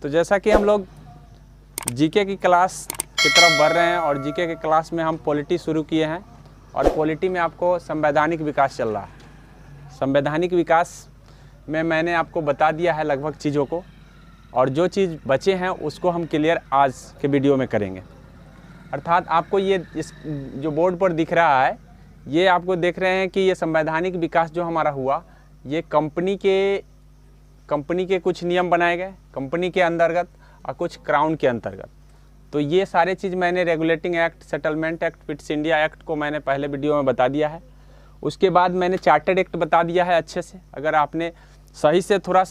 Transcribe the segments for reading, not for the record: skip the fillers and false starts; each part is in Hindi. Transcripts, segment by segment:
तो जैसा कि हम लोग जीके की क्लास की तरफ बढ़ रहे हैं और जीके की क्लास में हम पॉलिटी शुरू किए हैं और पॉलिटी में आपको संवैधानिक विकास चल रहा है। संवैधानिक विकास में मैंने आपको बता दिया है लगभग चीज़ों को, और जो चीज़ बचे हैं उसको हम क्लियर आज के वीडियो में करेंगे। अर्थात आपको ये इस जो बोर्ड पर दिख रहा है, ये आपको देख रहे हैं कि ये संवैधानिक विकास जो हमारा हुआ, ये कंपनी के कुछ नियम बनाए गए कंपनी के अंतर्गत और कुछ क्राउन के अंतर्गत। तो ये सारे चीज़ मैंने regulating act, settlement act, fits India act को मैंने पहले वीडियो में बता दिया है। उसके बाद मैंने चार्टर्ड एक्ट बता दिया है अच्छे से। अगर आपने सही से थोड़ा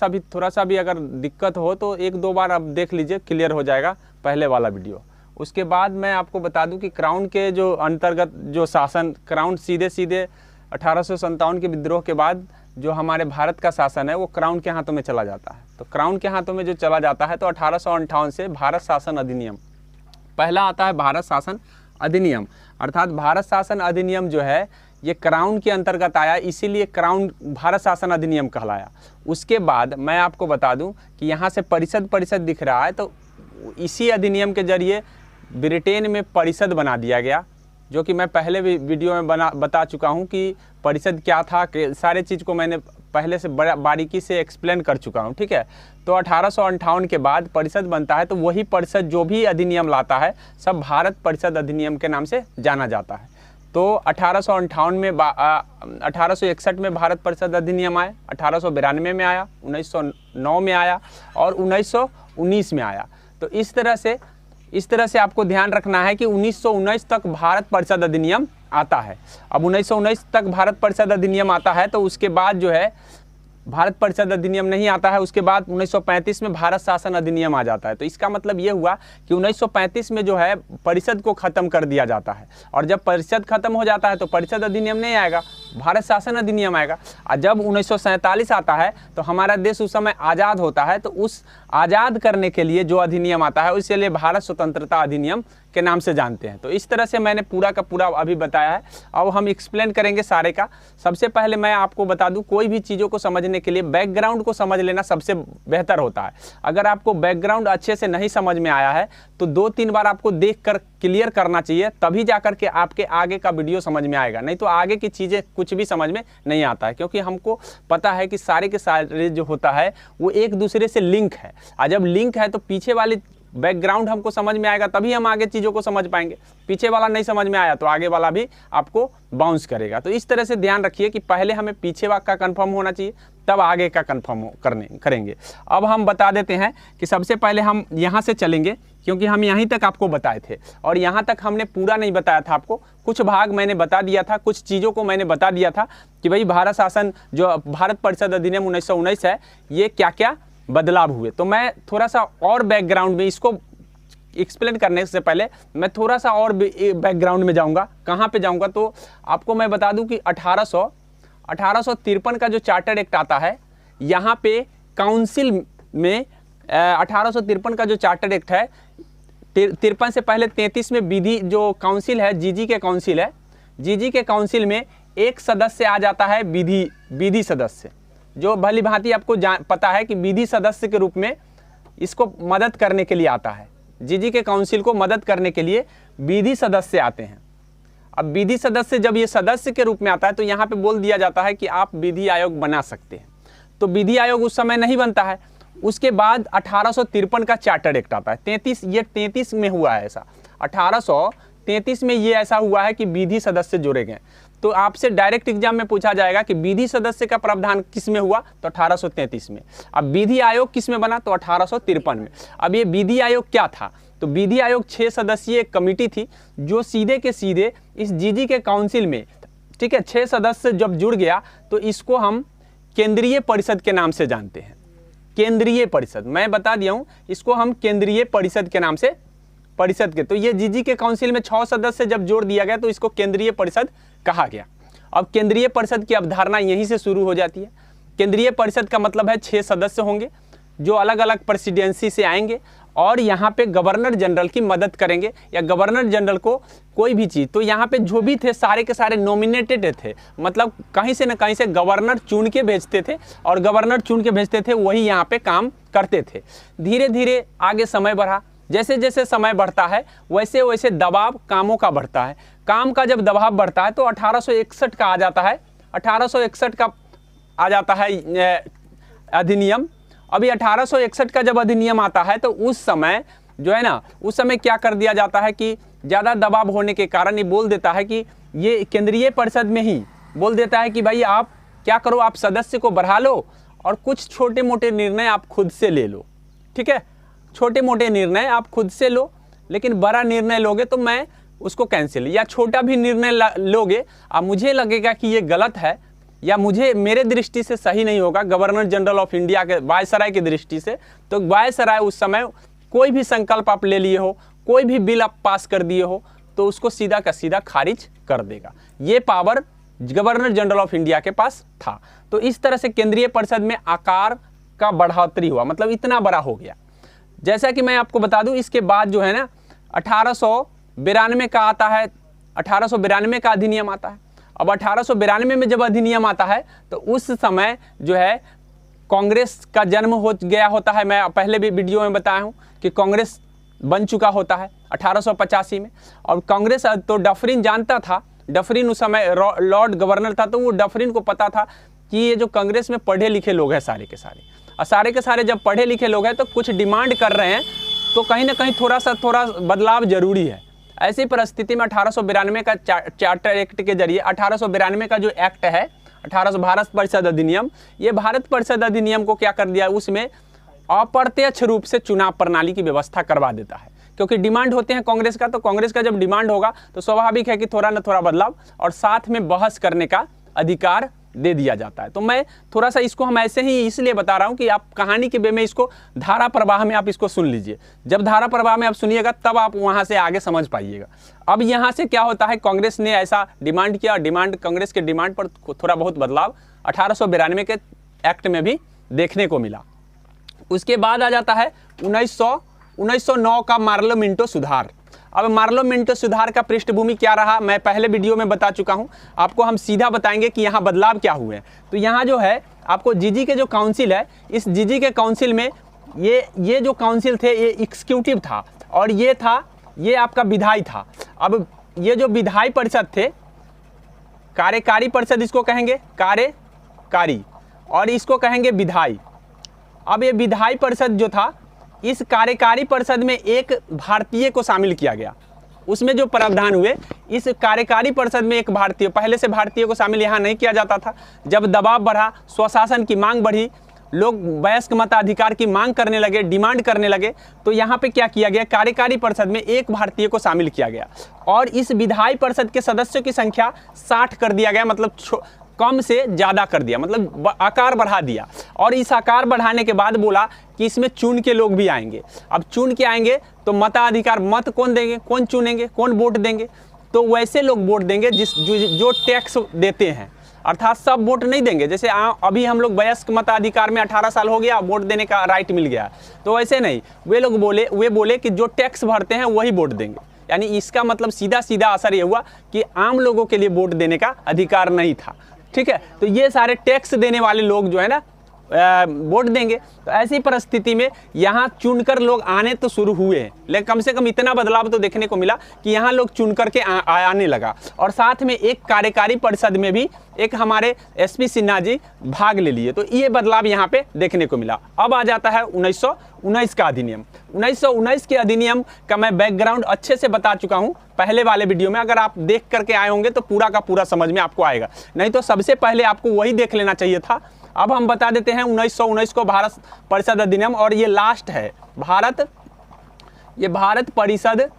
सा भी अगर दिक्कत हो तो एक दो बार आप देख लीजिए, क्लियर हो जाएगा पहले वाला वीडियो। उसके बाद मैं आपको बता दूं कि क्राउन के जो अंतर्गत जो शासन, क्राउन सीधे 1857 के विद्रोह के बाद जो हमारे भारत का शासन है वो क्राउन के हाथों में चला जाता है। तो क्राउन के हाथों में जो चला जाता है तो 1858 से भारत शासन अधिनियम पहला आता है। भारत शासन अधिनियम, अर्थात भारत शासन अधिनियम जो है ये क्राउन के अंतर्गत आया, इसीलिए क्राउन भारत शासन अधिनियम कहलाया। उसके बाद मैं आपको बता दूं कि यहाँ से परिषद दिख रहा है, तो इसी अधिनियम के जरिए ब्रिटेन में परिषद बना दिया गया, जो कि मैं पहले भी वीडियो में बता चुका हूँ कि परिषद क्या था, सारे चीज़ को मैंने पहले से बारीकी से एक्सप्लेन कर चुका हूँ, ठीक है। तो 1858 के बाद परिषद बनता है, तो वही परिषद जो भी अधिनियम लाता है सब भारत परिषद अधिनियम के नाम से जाना जाता है। तो 1858 में 1861 में भारत परिषद अधिनियम आया, 1892 में आया, 1909 में आया और 1919 में आया। तो इस तरह से आपको ध्यान रखना है कि 1919 तक भारत परिषद अधिनियम आता है। अब 1919 तक भारत परिषद अधिनियम आता है, तो उसके बाद जो है भारत परिषद अधिनियम नहीं आता है। उसके बाद 1935 में भारत शासन अधिनियम आ जाता है। तो इसका मतलब ये हुआ कि 1935 में जो है परिषद को ख़त्म कर दिया जाता है, और जब परिषद खत्म हो जाता है तो परिषद अधिनियम नहीं आएगा, भारत शासन अधिनियम आएगा। और जब 1947 आता है तो हमारा देश उस समय आज़ाद होता है, तो उस आज़ाद करने के लिए जो अधिनियम आता है उसके लिए भारत स्वतंत्रता अधिनियम के नाम से जानते हैं। तो इस तरह से मैंने पूरा का पूरा अभी बताया है। अब हम एक्सप्लेन करेंगे सारे का। सबसे पहले मैं आपको बता दूं, कोई भी चीज़ों को समझने के लिए बैकग्राउंड को समझ लेना सबसे बेहतर होता है। अगर आपको बैकग्राउंड अच्छे से नहीं समझ में आया है तो 2-3 बार आपको देख कर क्लियर करना चाहिए, तभी जाकर के आपके आगे का वीडियो समझ में आएगा। नहीं तो आगे की चीज़ें कुछ भी समझ में नहीं आता है, क्योंकि हमको पता है कि सारे के सारे जो होता है वो एक दूसरे से लिंक है, और जब लिंक है तो पीछे वाली बैकग्राउंड हमको समझ में आएगा, तभी हम आगे चीज़ों को समझ पाएंगे। पीछे वाला नहीं समझ में आया तो आगे वाला भी आपको बाउंस करेगा। तो इस तरह से ध्यान रखिए कि पहले हमें पीछे वाला का कंफर्म होना चाहिए, तब आगे का कंफर्म करेंगे। अब हम बता देते हैं कि सबसे पहले हम यहाँ से चलेंगे, क्योंकि हम यहीं तक आपको बताए थे और यहाँ तक हमने पूरा नहीं बताया था आपको। कुछ भाग मैंने बता दिया था, कुछ चीज़ों को मैंने बता दिया था कि भाई भारत शासन जो भारत परिषद अधिनियम 1919 है, ये क्या क्या बदलाव हुए। तो मैं थोड़ा सा और बैकग्राउंड में इसको एक्सप्लेन करने से पहले मैं थोड़ा सा और बैकग्राउंड में जाऊंगा। कहाँ पे जाऊंगा तो आपको मैं बता दूं कि 1853 का जो चार्टर्ड एक्ट आता है, यहाँ पे काउंसिल में 1853 का जो चार्टर्ड एक्ट है, 53 से पहले 33 में विधि जो काउंसिल है, जीजी के काउंसिल है, जीजी के काउंसिल में एक सदस्य आ जाता है विधि सदस्य, जो भली भांति आपको पता है कि विधि सदस्य के रूप में इसको मदद करने के लिए आता है। जीजी के काउंसिल को मदद करने के लिए विधि सदस्य आते हैं। अब विधि सदस्य जब ये सदस्य के रूप में आता है तो यहाँ पे बोल दिया जाता है कि आप विधि आयोग बना सकते हैं। तो विधि आयोग उस समय नहीं बनता है। उसके बाद 1853 का चार्टर्ड एक्ट आता है। 33 में हुआ है ऐसा, 1833 में ये ऐसा हुआ है कि विधि सदस्य जोड़े गए। तो आपसे डायरेक्ट एग्जाम में पूछा जाएगा कि विधि सदस्य का प्रावधान किस में हुआ, तो 1833 में। अब विधि आयोग किस में बना, तो 1853 में। अब ये विधि आयोग क्या था, तो विधि आयोग 6 सदस्यीय कमेटी थी जो सीधे के सीधे इस जीजी के काउंसिल में, ठीक है, 6 सदस्य जब जुड़ गया तो इसको हम केंद्रीय परिषद के नाम से जानते हैं। केंद्रीय परिषद, मैं बता दिया हूँ, इसको हम केंद्रीय परिषद के नाम से परिषद के। तो ये जीजी के काउंसिल में 6 सदस्य जब जोड़ दिया गया तो इसको केंद्रीय परिषद कहा गया। अब केंद्रीय परिषद की अवधारणा यहीं से शुरू हो जाती है। केंद्रीय परिषद का मतलब है 6 सदस्य होंगे जो अलग अलग प्रेसिडेंसी से आएंगे और यहाँ पे गवर्नर जनरल की मदद करेंगे या गवर्नर जनरल को कोई भी चीज़। तो यहाँ पे जो भी थे सारे के सारे नॉमिनेटेड थे, मतलब कहीं से न कहीं से गवर्नर चुन के भेजते थे और गवर्नर चुन के भेजते थे, वही यहाँ पे काम करते थे। धीरे धीरे आगे समय बढ़ा, जैसे जैसे समय बढ़ता है वैसे वैसे दबाव कामों का बढ़ता है। काम का जब दबाव बढ़ता है तो 1861 का आ जाता है, 1861 का आ जाता है अधिनियम। अभी 1861 का जब अधिनियम आता है तो उस समय जो है ना, उस समय क्या कर दिया जाता है कि ज़्यादा दबाव होने के कारण ये बोल देता है कि ये केंद्रीय परिषद में ही बोल देता है कि भाई आप क्या करो, आप सदस्य को बढ़ा लो और कुछ छोटे मोटे निर्णय आप खुद से ले लो। ठीक है, छोटे मोटे निर्णय आप खुद से लो, लेकिन बड़ा निर्णय लोगे तो मैं उसको कैंसिल, या छोटा भी निर्णय लोगे अब मुझे लगेगा कि ये गलत है या मुझे मेरे दृष्टि से सही नहीं होगा, गवर्नर जनरल ऑफ इंडिया के वायसराय की दृष्टि से, तो वायसराय उस समय कोई भी संकल्प आप ले लिए हो, कोई भी बिल आप पास कर दिए हो, तो उसको सीधा का सीधा खारिज कर देगा। ये power governor general of India के पास था। तो इस तरह से केंद्रीय परिषद में आकार का बढ़ोतरी हुआ, मतलब इतना बड़ा हो गया। जैसा कि मैं आपको बता दूं, इसके बाद जो है ना 1892 का आता है, 1892 का अधिनियम आता है। अब 1892 में जब अधिनियम आता है तो उस समय जो है कांग्रेस का जन्म हो गया होता है। मैं पहले भी वीडियो में बताया हूँ कि कांग्रेस बन चुका होता है 1885 में। और कांग्रेस तो डफरिन जानता था, डफरिन उस समय लॉर्ड गवर्नर था, तो वो डफरिन को पता था कि ये जो कांग्रेस में पढ़े लिखे लोग हैं सारे के सारे, और सारे के सारे जब पढ़े लिखे लोग हैं तो कुछ डिमांड कर रहे हैं, तो कहीं ना कहीं थोड़ा बदलाव जरूरी है। ऐसी परिस्थिति में 1892 का चार्टर एक्ट के जरिए 1892 का जो एक्ट है 1800 भारत परिषद अधिनियम, ये भारत परिषद अधिनियम को क्या कर दिया, उसमें अप्रत्यक्ष रूप से चुनाव प्रणाली की व्यवस्था करवा देता है। क्योंकि डिमांड होते हैं कांग्रेस का, तो कांग्रेस का जब डिमांड होगा तो स्वाभाविक है कि थोड़ा न थोड़ा बदलाव और साथ में बहस करने का अधिकार दे दिया जाता है। तो मैं थोड़ा सा इसको हम ऐसे ही इसलिए बता रहा हूं कि आप कहानी के वे में इसको धारा प्रवाह में आप इसको सुन लीजिए। जब धारा प्रवाह में आप सुनिएगा तब आप वहां से आगे समझ पाइएगा। अब यहां से क्या होता है, कांग्रेस ने ऐसा डिमांड किया, कांग्रेस के डिमांड पर थोड़ा बहुत बदलाव 1892 के एक्ट में भी देखने को मिला। उसके बाद आ जाता है 1909 का मार्लो मिंटो सुधार। अब मार्लो मिंटो सुधार का पृष्ठभूमि क्या रहा, मैं पहले वीडियो में बता चुका हूं, आपको हम सीधा बताएंगे कि यहाँ बदलाव क्या हुए। तो यहाँ जो है आपको जीजी के जो काउंसिल है, इस जीजी के काउंसिल में ये जो काउंसिल थे ये एग्जीक्यूटिव था और ये आपका विधायी था। अब ये जो विधायी परिषद थे, कार्यकारी परिषद इसको कहेंगे, कार्यकारी, और इसको कहेंगे विधायी। अब ये विधायी परिषद जो था, इस कार्यकारी परिषद में एक भारतीय को शामिल किया गया। उसमें जो प्रावधान हुए, इस कार्यकारी परिषद में एक भारतीय, पहले से भारतीय को शामिल यहाँ नहीं किया जाता था। जब दबाव बढ़ा, स्वशासन की मांग बढ़ी, लोग वयस्क मताधिकार की मांग करने लगे, डिमांड करने लगे, तो यहाँ पे क्या किया गया, कार्यकारी परिषद में एक भारतीय को शामिल किया गया और इस विधायी परिषद के सदस्यों की संख्या 60 कर दिया गया, मतलब कम से ज़्यादा कर दिया, मतलब आकार बढ़ा दिया। और इस आकार बढ़ाने के बाद बोला कि इसमें चुन के लोग भी आएंगे। अब चुन के आएंगे तो मताधिकार, मत कौन देंगे, कौन चुनेंगे, कौन वोट देंगे, तो वैसे लोग वोट देंगे जो टैक्स देते हैं, अर्थात सब वोट नहीं देंगे। जैसे अभी हम लोग वयस्क मताधिकार में 18 साल हो गया, वोट देने का राइट मिल गया, तो वैसे नहीं, वे बोले कि जो टैक्स भरते हैं वही वोट देंगे। यानी इसका मतलब सीधा सीधा असर ये हुआ कि आम लोगों के लिए वोट देने का अधिकार नहीं था। ठीक है, तो ये सारे टैक्स देने वाले लोग जो है ना वोट देंगे। तो ऐसी परिस्थिति में यहाँ चुनकर लोग आने तो शुरू हुए हैं, लेकिन कम से कम इतना बदलाव तो देखने को मिला कि यहाँ लोग चुनकर के आने लगा। और साथ में एक कार्यकारी परिषद में भी एक हमारे एसपी सिन्हा जी भाग ले लिए, तो ये बदलाव यहाँ पे देखने को मिला। अब आ जाता है 1919 का अधिनियम। 1919 के अधिनियम का मैं बैकग्राउंड अच्छे से बता चुका हूँ पहले वाले वीडियो में। अगर आप देख करके आए होंगे तो पूरा का पूरा समझ में आपको आएगा, नहीं तो सबसे पहले आपको वही देख लेना चाहिए था। अब हम बता देते हैं 1919 को भारत परिषद अधिनियम, और ये लास्ट है। भारत परिषद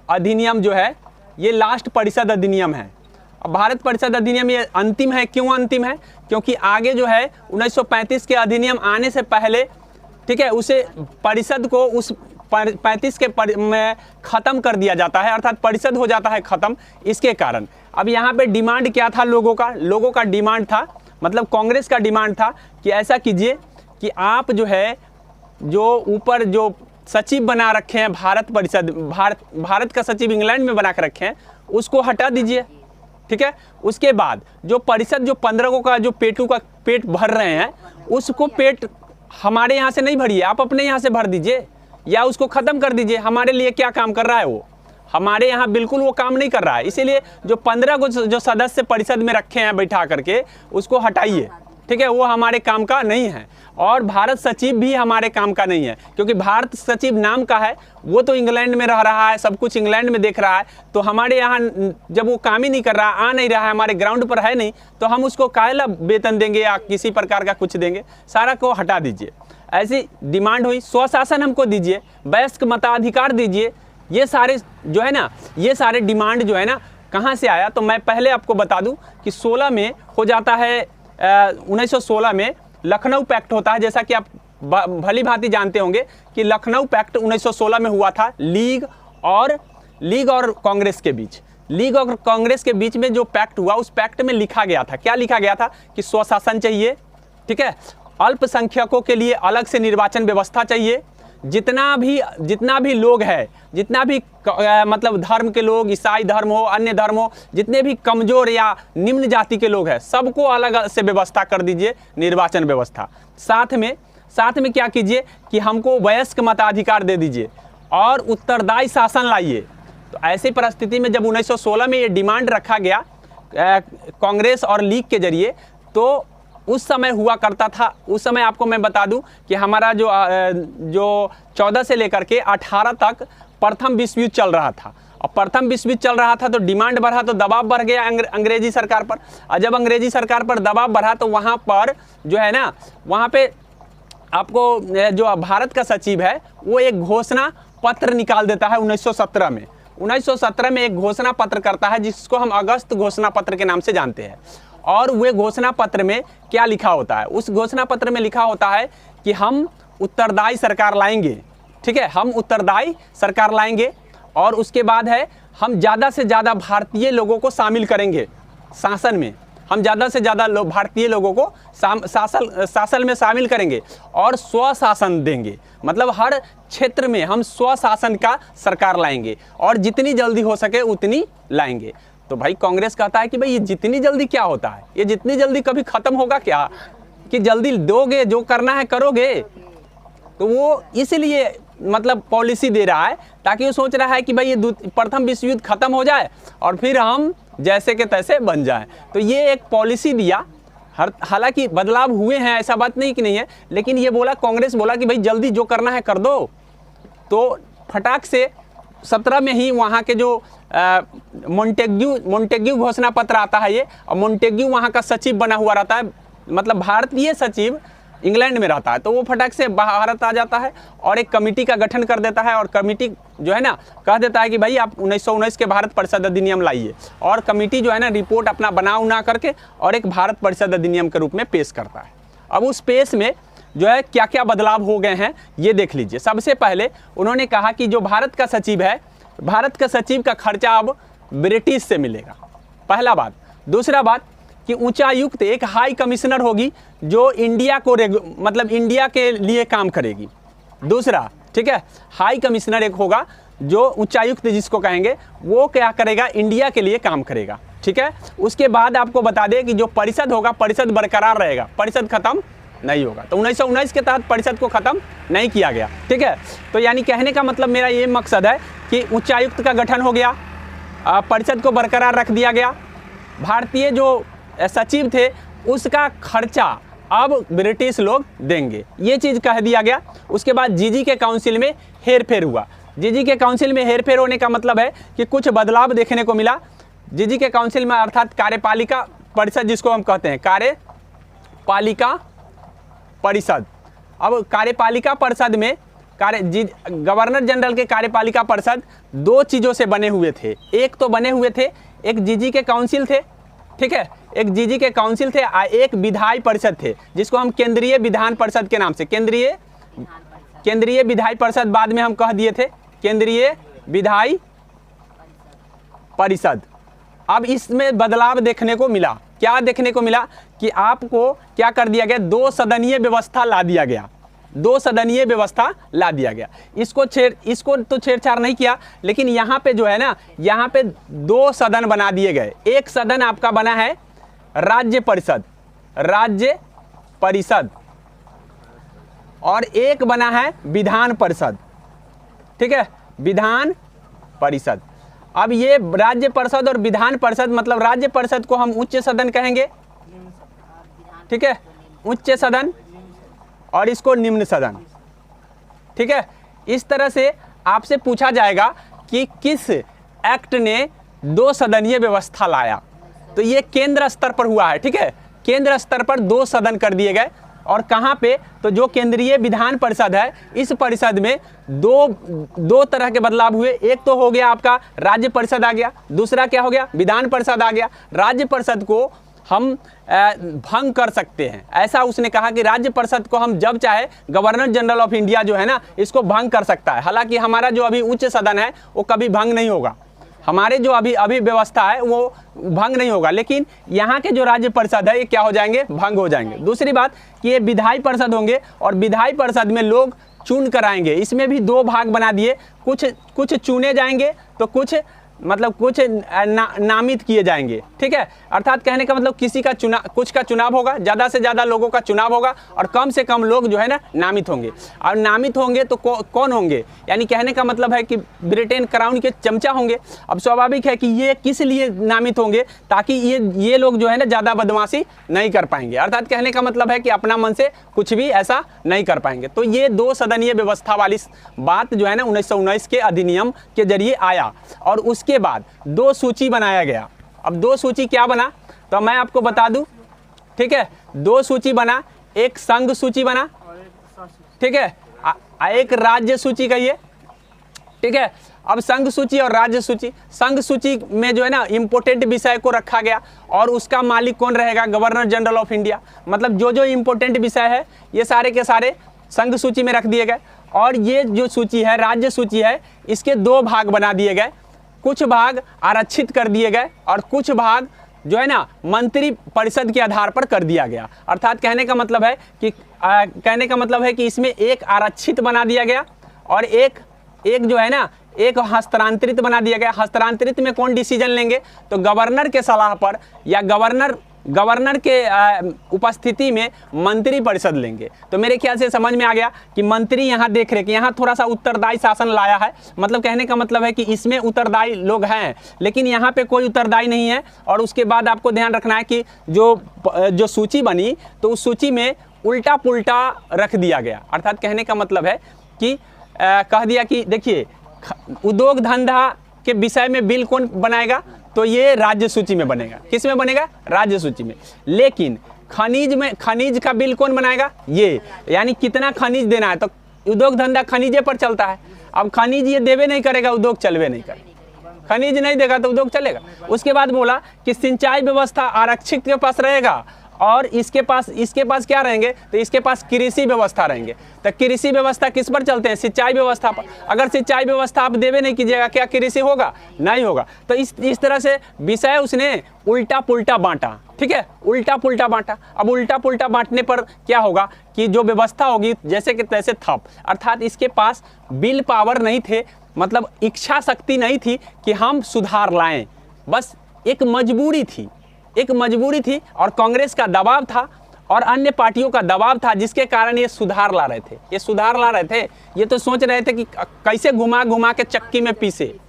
अधिनियम जो है ये लास्ट परिषद अधिनियम है। अब भारत परिषद अधिनियम ये अंतिम है। क्यों अंतिम है? क्योंकि आगे जो है 1935 के अधिनियम आने से पहले, ठीक है, उसे परिषद को उस 35 के में ख़त्म कर दिया जाता है, अर्थात परिषद हो जाता है ख़त्म। इसके कारण अब यहाँ पे डिमांड क्या था लोगों का डिमांड था, मतलब कांग्रेस का डिमांड था कि ऐसा कीजिए कि आप जो है जो ऊपर जो सचिव बना रखे हैं भारत परिषद, भारत का सचिव इंग्लैंड में बना कर रखे हैं, उसको हटा दीजिए। ठीक है, उसके बाद जो परिषद जो 15 का जो पेट भर रहे हैं, उसको पेट हमारे यहाँ से नहीं भरिए, आप अपने यहाँ से भर दीजिए या उसको ख़त्म कर दीजिए। हमारे लिए क्या काम कर रहा है वो? हमारे यहाँ बिल्कुल वो काम नहीं कर रहा है। इसीलिए जो 15 को जो सदस्य परिषद में रखे हैं बैठा करके, उसको हटाइए। ठीक है, वो हमारे काम का नहीं है। और भारत सचिव भी हमारे काम का नहीं है, क्योंकि भारत सचिव नाम का है, वो तो इंग्लैंड में रह रहा है, सब कुछ इंग्लैंड में देख रहा है। तो हमारे यहाँ जब वो काम ही नहीं कर रहा, आ नहीं रहा है, हमारे ग्राउंड पर है नहीं, तो हम उसको काहेला वेतन देंगे या किसी प्रकार का कुछ देंगे? सारा को हटा दीजिए। ऐसी डिमांड हुई, स्वशासन हमको दीजिए, वयस्क मताधिकार दीजिए। ये सारे जो है ना, ये सारे डिमांड जो है ना, कहाँ से आया? तो मैं पहले आपको बता दूं कि 16 में हो जाता है, 1916 में लखनऊ पैक्ट होता है। जैसा कि आप भली भांति जानते होंगे कि लखनऊ पैक्ट 1916 में हुआ था लीग और कांग्रेस के बीच। लीग और कांग्रेस के बीच में जो पैक्ट हुआ, उस पैक्ट में लिखा गया था, क्या लिखा गया था? कि स्वशासन चाहिए। ठीक है, अल्पसंख्यकों के लिए अलग से निर्वाचन व्यवस्था चाहिए। जितना भी लोग है, जितना भी मतलब धर्म के लोग, ईसाई धर्म हो, अन्य धर्म हो, जितने भी कमजोर या निम्न जाति के लोग हैं, सबको अलग से व्यवस्था कर दीजिए, निर्वाचन व्यवस्था। साथ में क्या कीजिए कि हमको वयस्क मताधिकार दे दीजिए और उत्तरदायी शासन लाइए। तो ऐसी परिस्थिति में जब 1916 में ये डिमांड रखा गया कांग्रेस और लीग के जरिए, तो उस समय हुआ करता था, उस समय आपको मैं बता दूं कि हमारा जो 14 से लेकर के 18 तक प्रथम विश्व युद्ध चल रहा था। और प्रथम विश्व युद्ध चल रहा था तो डिमांड बढ़ा, तो दबाव बढ़ गया अंग्रेजी सरकार पर। और जब अंग्रेजी सरकार पर दबाव बढ़ा, तो वहाँ पर जो है ना, वहाँ पे आपको जो भारत का सचिव है, वो एक घोषणा पत्र निकाल देता है 1917 में। 1917 में एक घोषणा पत्र करता है, जिसको हम अगस्त घोषणा पत्र के नाम से जानते हैं। और वे घोषणा पत्र में क्या लिखा होता है? उस घोषणा पत्र में लिखा होता है कि हम उत्तरदायी सरकार लाएंगे। ठीक है, हम उत्तरदायी सरकार लाएंगे, और उसके बाद है हम ज़्यादा से ज़्यादा भारतीय लोगों को शामिल करेंगे शासन में। हम ज़्यादा से ज़्यादा भारतीय लोगों को शासन में शामिल करेंगे और स्वशासन देंगे। मतलब हर क्षेत्र में हम स्वशासन का सरकार लाएंगे, और जितनी जल्दी हो सके उतनी लाएंगे। तो भाई कांग्रेस कहता है कि भाई ये जितनी जल्दी क्या होता है? ये जितनी जल्दी कभी ख़त्म होगा क्या? कि जल्दी दोगे, जो करना है करोगे? तो वो इसलिए मतलब पॉलिसी दे रहा है, ताकि वो सोच रहा है कि भाई ये प्रथम विश्व युद्ध खत्म हो जाए और फिर हम जैसे के तैसे बन जाएं। तो ये एक पॉलिसी दिया। हालांकि बदलाव हुए हैं, ऐसा बात नहीं कि नहीं है, लेकिन ये बोला, कांग्रेस बोला कि भाई जल्दी जो करना है कर दो। तो फटाक से 17 में ही वहाँ के जो मोंटेग्यू घोषणा पत्र आता है ये, और मोंटेग्यू वहाँ का सचिव बना हुआ रहता है, मतलब भारतीय सचिव इंग्लैंड में रहता है। तो वो फटाक से भारत आ जाता है और एक कमेटी का गठन कर देता है, और कमेटी जो है ना कह देता है कि भाई आप 1919 के भारत परिषद अधिनियम लाइए। और कमेटी जो है ना रिपोर्ट अपना बना करके और एक भारत परिषद अधिनियम के रूप में पेश करता है। अब उस पेश में जो है क्या क्या बदलाव हो गए हैं ये देख लीजिए। सबसे पहले उन्होंने कहा कि जो भारत का सचिव है, भारत का सचिव का खर्चा अब ब्रिटिश से मिलेगा, पहला बात। दूसरा बात कि उच्चायुक्त एक हाई कमिश्नर होगी जो इंडिया को मतलब इंडिया के लिए काम करेगी। दूसरा, ठीक है, हाई कमिश्नर एक होगा जो उच्चायुक्त जिसको कहेंगे, वो क्या करेगा? इंडिया के लिए काम करेगा। ठीक है, उसके बाद आपको बता दें कि जो परिषद होगा, परिषद बरकरार रहेगा, परिषद खत्म नहीं होगा। तो 1919 के तहत परिषद को खत्म नहीं किया गया। ठीक है, तो यानी कहने का मतलब मेरा ये मकसद है कि उच्चायुक्त का गठन हो गया, परिषद को बरकरार रख दिया गया, भारतीय जो सचिव थे उसका खर्चा अब ब्रिटिश लोग देंगे, ये चीज़ कह दिया गया। उसके बाद जीजी के काउंसिल में हेरफेर हुआ। जीजी के काउंसिल में हेरफेर होने का मतलब है कि कुछ बदलाव देखने को मिला। जीजी के काउंसिल में अर्थात कार्यपालिका परिषद जिसको हम कहते हैं, कार्यपालिका परिषद। अब कार्यपालिका परिषद में गवर्नर जनरल के कार्यपालिका परिषद दो चीज़ों से बने हुए थे। एक तो बने हुए थे, एक जीजी के काउंसिल थे, ठीक है, एक जीजी के काउंसिल थे, एक विधायी परिषद थे जिसको हम केंद्रीय विधान परिषद के नाम से, केंद्रीय विधायी परिषद बाद में हम कह दिए थे केंद्रीय विधायी परिषद। अब इसमें बदलाव देखने को मिला। क्या देखने को मिला कि आपको क्या कर दिया गया? दो सदनीय व्यवस्था ला दिया गया। दो सदनीय व्यवस्था ला दिया गया। इसको तो छेड़छाड़ नहीं किया, लेकिन यहाँ पे जो है ना, यहाँ पे दो सदन बना दिए गए। एक सदन आपका बना है राज्य परिषद, और एक बना है विधान परिषद। ठीक है, विधान परिषद। अब ये राज्य परिषद और विधान परिषद, मतलब राज्य परिषद को हम उच्च सदन कहेंगे, ठीक है, उच्च सदन, और इसको निम्न सदन। ठीक है, इस तरह से आपसे पूछा जाएगा कि किस एक्ट ने दो सदनीय व्यवस्था लाया, तो ये केंद्र स्तर पर हुआ है। ठीक है, केंद्र स्तर पर दो सदन कर दिए गए। और कहाँ पे, तो जो केंद्रीय विधान परिषद है, इस परिषद में दो तरह के बदलाव हुए। एक तो हो गया आपका राज्य परिषद आ गया, दूसरा क्या हो गया, विधान परिषद आ गया। राज्य परिषद को हम भंग कर सकते हैं, ऐसा उसने कहा कि राज्य परिषद को हम जब चाहे, गवर्नर जनरल ऑफ इंडिया जो है ना, इसको भंग कर सकता है। हालांकि हमारा जो अभी उच्च सदन है वो कभी भंग नहीं होगा, हमारे जो अभी व्यवस्था है वो भंग नहीं होगा, लेकिन यहाँ के जो राज्य परिषद है ये क्या हो जाएंगे, भंग हो जाएंगे। दूसरी बात कि ये विधायी परिषद होंगे, और विधायी परिषद में लोग चुन कर आएंगे। इसमें भी दो भाग बना दिए, कुछ चुने जाएंगे तो कुछ नामित किए जाएंगे। ठीक है, अर्थात कहने का मतलब कुछ का चुनाव होगा, ज़्यादा से ज़्यादा लोगों का चुनाव होगा, और कम से कम लोग जो है ना नामित होंगे। और नामित होंगे तो कौन होंगे, यानी कहने का मतलब है कि ब्रिटेन क्राउन के चमचा होंगे। अब स्वाभाविक है कि ये किस लिए नामित होंगे, ताकि ये लोग जो है ना ज़्यादा बदमाशी नहीं कर पाएंगे। अर्थात कहने का मतलब है कि अपना मन से कुछ भी ऐसा नहीं कर पाएंगे। तो ये दो सदनीय व्यवस्था वाली बात जो है ना 1919 के अधिनियम के जरिए आया, और उसके बाद दो सूची बनाया गया। अब दो सूची क्या बना, तो मैं आपको बता दूं। ठीक है, दो सूची बना, एक संघ सूची बना, ठीक है, एक राज्य सूची कहिए। ठीक है, अब संघ सूची और राज्य सूची, संघ सूची में जो है ना इंपोर्टेंट विषय को रखा गया, और उसका मालिक कौन रहेगा, गवर्नर जनरल ऑफ इंडिया। मतलब जो इंपोर्टेंट विषय है ये सारे के सारे संघ सूची में रख दिए गए। और ये जो सूची है, राज्य सूची है, इसके दो भाग बना दिए गए। कुछ भाग आरक्षित कर दिए गए, और कुछ भाग जो है ना मंत्री परिषद के आधार पर कर दिया गया। अर्थात कहने का मतलब है कि इसमें एक आरक्षित बना दिया गया, और एक जो है ना एक हस्तांतरित बना दिया गया। हस्तांतरित में कौन डिसीजन लेंगे, तो गवर्नर के सलाह पर या गवर्नर के उपस्थिति में मंत्री परिषद लेंगे। तो मेरे ख्याल से समझ में आ गया कि मंत्री यहाँ देख रहे कि यहाँ थोड़ा सा उत्तरदायी शासन लाया है। मतलब कहने का मतलब है कि इसमें उत्तरदायी लोग हैं, लेकिन यहाँ पे कोई उत्तरदायी नहीं है। और उसके बाद आपको ध्यान रखना है कि जो सूची बनी, तो उस सूची में उल्टा पुल्टा रख दिया गया। अर्थात कहने का मतलब है कि कह दिया कि देखिए, उद्योग धंधा के विषय में बिल कौन बनाएगा, तो ये राज्य सूची में बनेगा। किस में बनेगा, राज्य सूची में। लेकिन खनिज का बिल कौन बनाएगा, ये, यानी कितना खनिज देना है, तो उद्योग धंधा खनिजे पर चलता है। अब खनिज ये देवे नहीं करेगा, उद्योग चलवे नहीं करेगा। खनिज नहीं देगा तो उद्योग चलेगा। उसके बाद बोला कि सिंचाई व्यवस्था आरक्षित के पास रहेगा, और इसके पास क्या रहेंगे, तो इसके पास कृषि व्यवस्था रहेंगे। तो कृषि व्यवस्था किस पर चलते हैं, सिंचाई व्यवस्था पर। अगर सिंचाई व्यवस्था आप देवे नहीं कीजिएगा, क्या कृषि होगा, नहीं होगा। तो इस तरह से विषय उसने उल्टा पुल्टा बांटा। ठीक है, उल्टा पुल्टा बांटा। अब उल्टा पुल्टा बांटने पर क्या होगा कि जो व्यवस्था होगी जैसे कि तैसे थप। अर्थात इसके पास बिल पावर नहीं थे, मतलब इच्छा शक्ति नहीं थी कि हम सुधार लाएं, बस एक मजबूरी थी, और कांग्रेस का दबाव था और अन्य पार्टियों का दबाव था, जिसके कारण ये सुधार ला रहे थे। ये तो सोच रहे थे कि कैसे घुमा घुमा के चक्की में पीसे।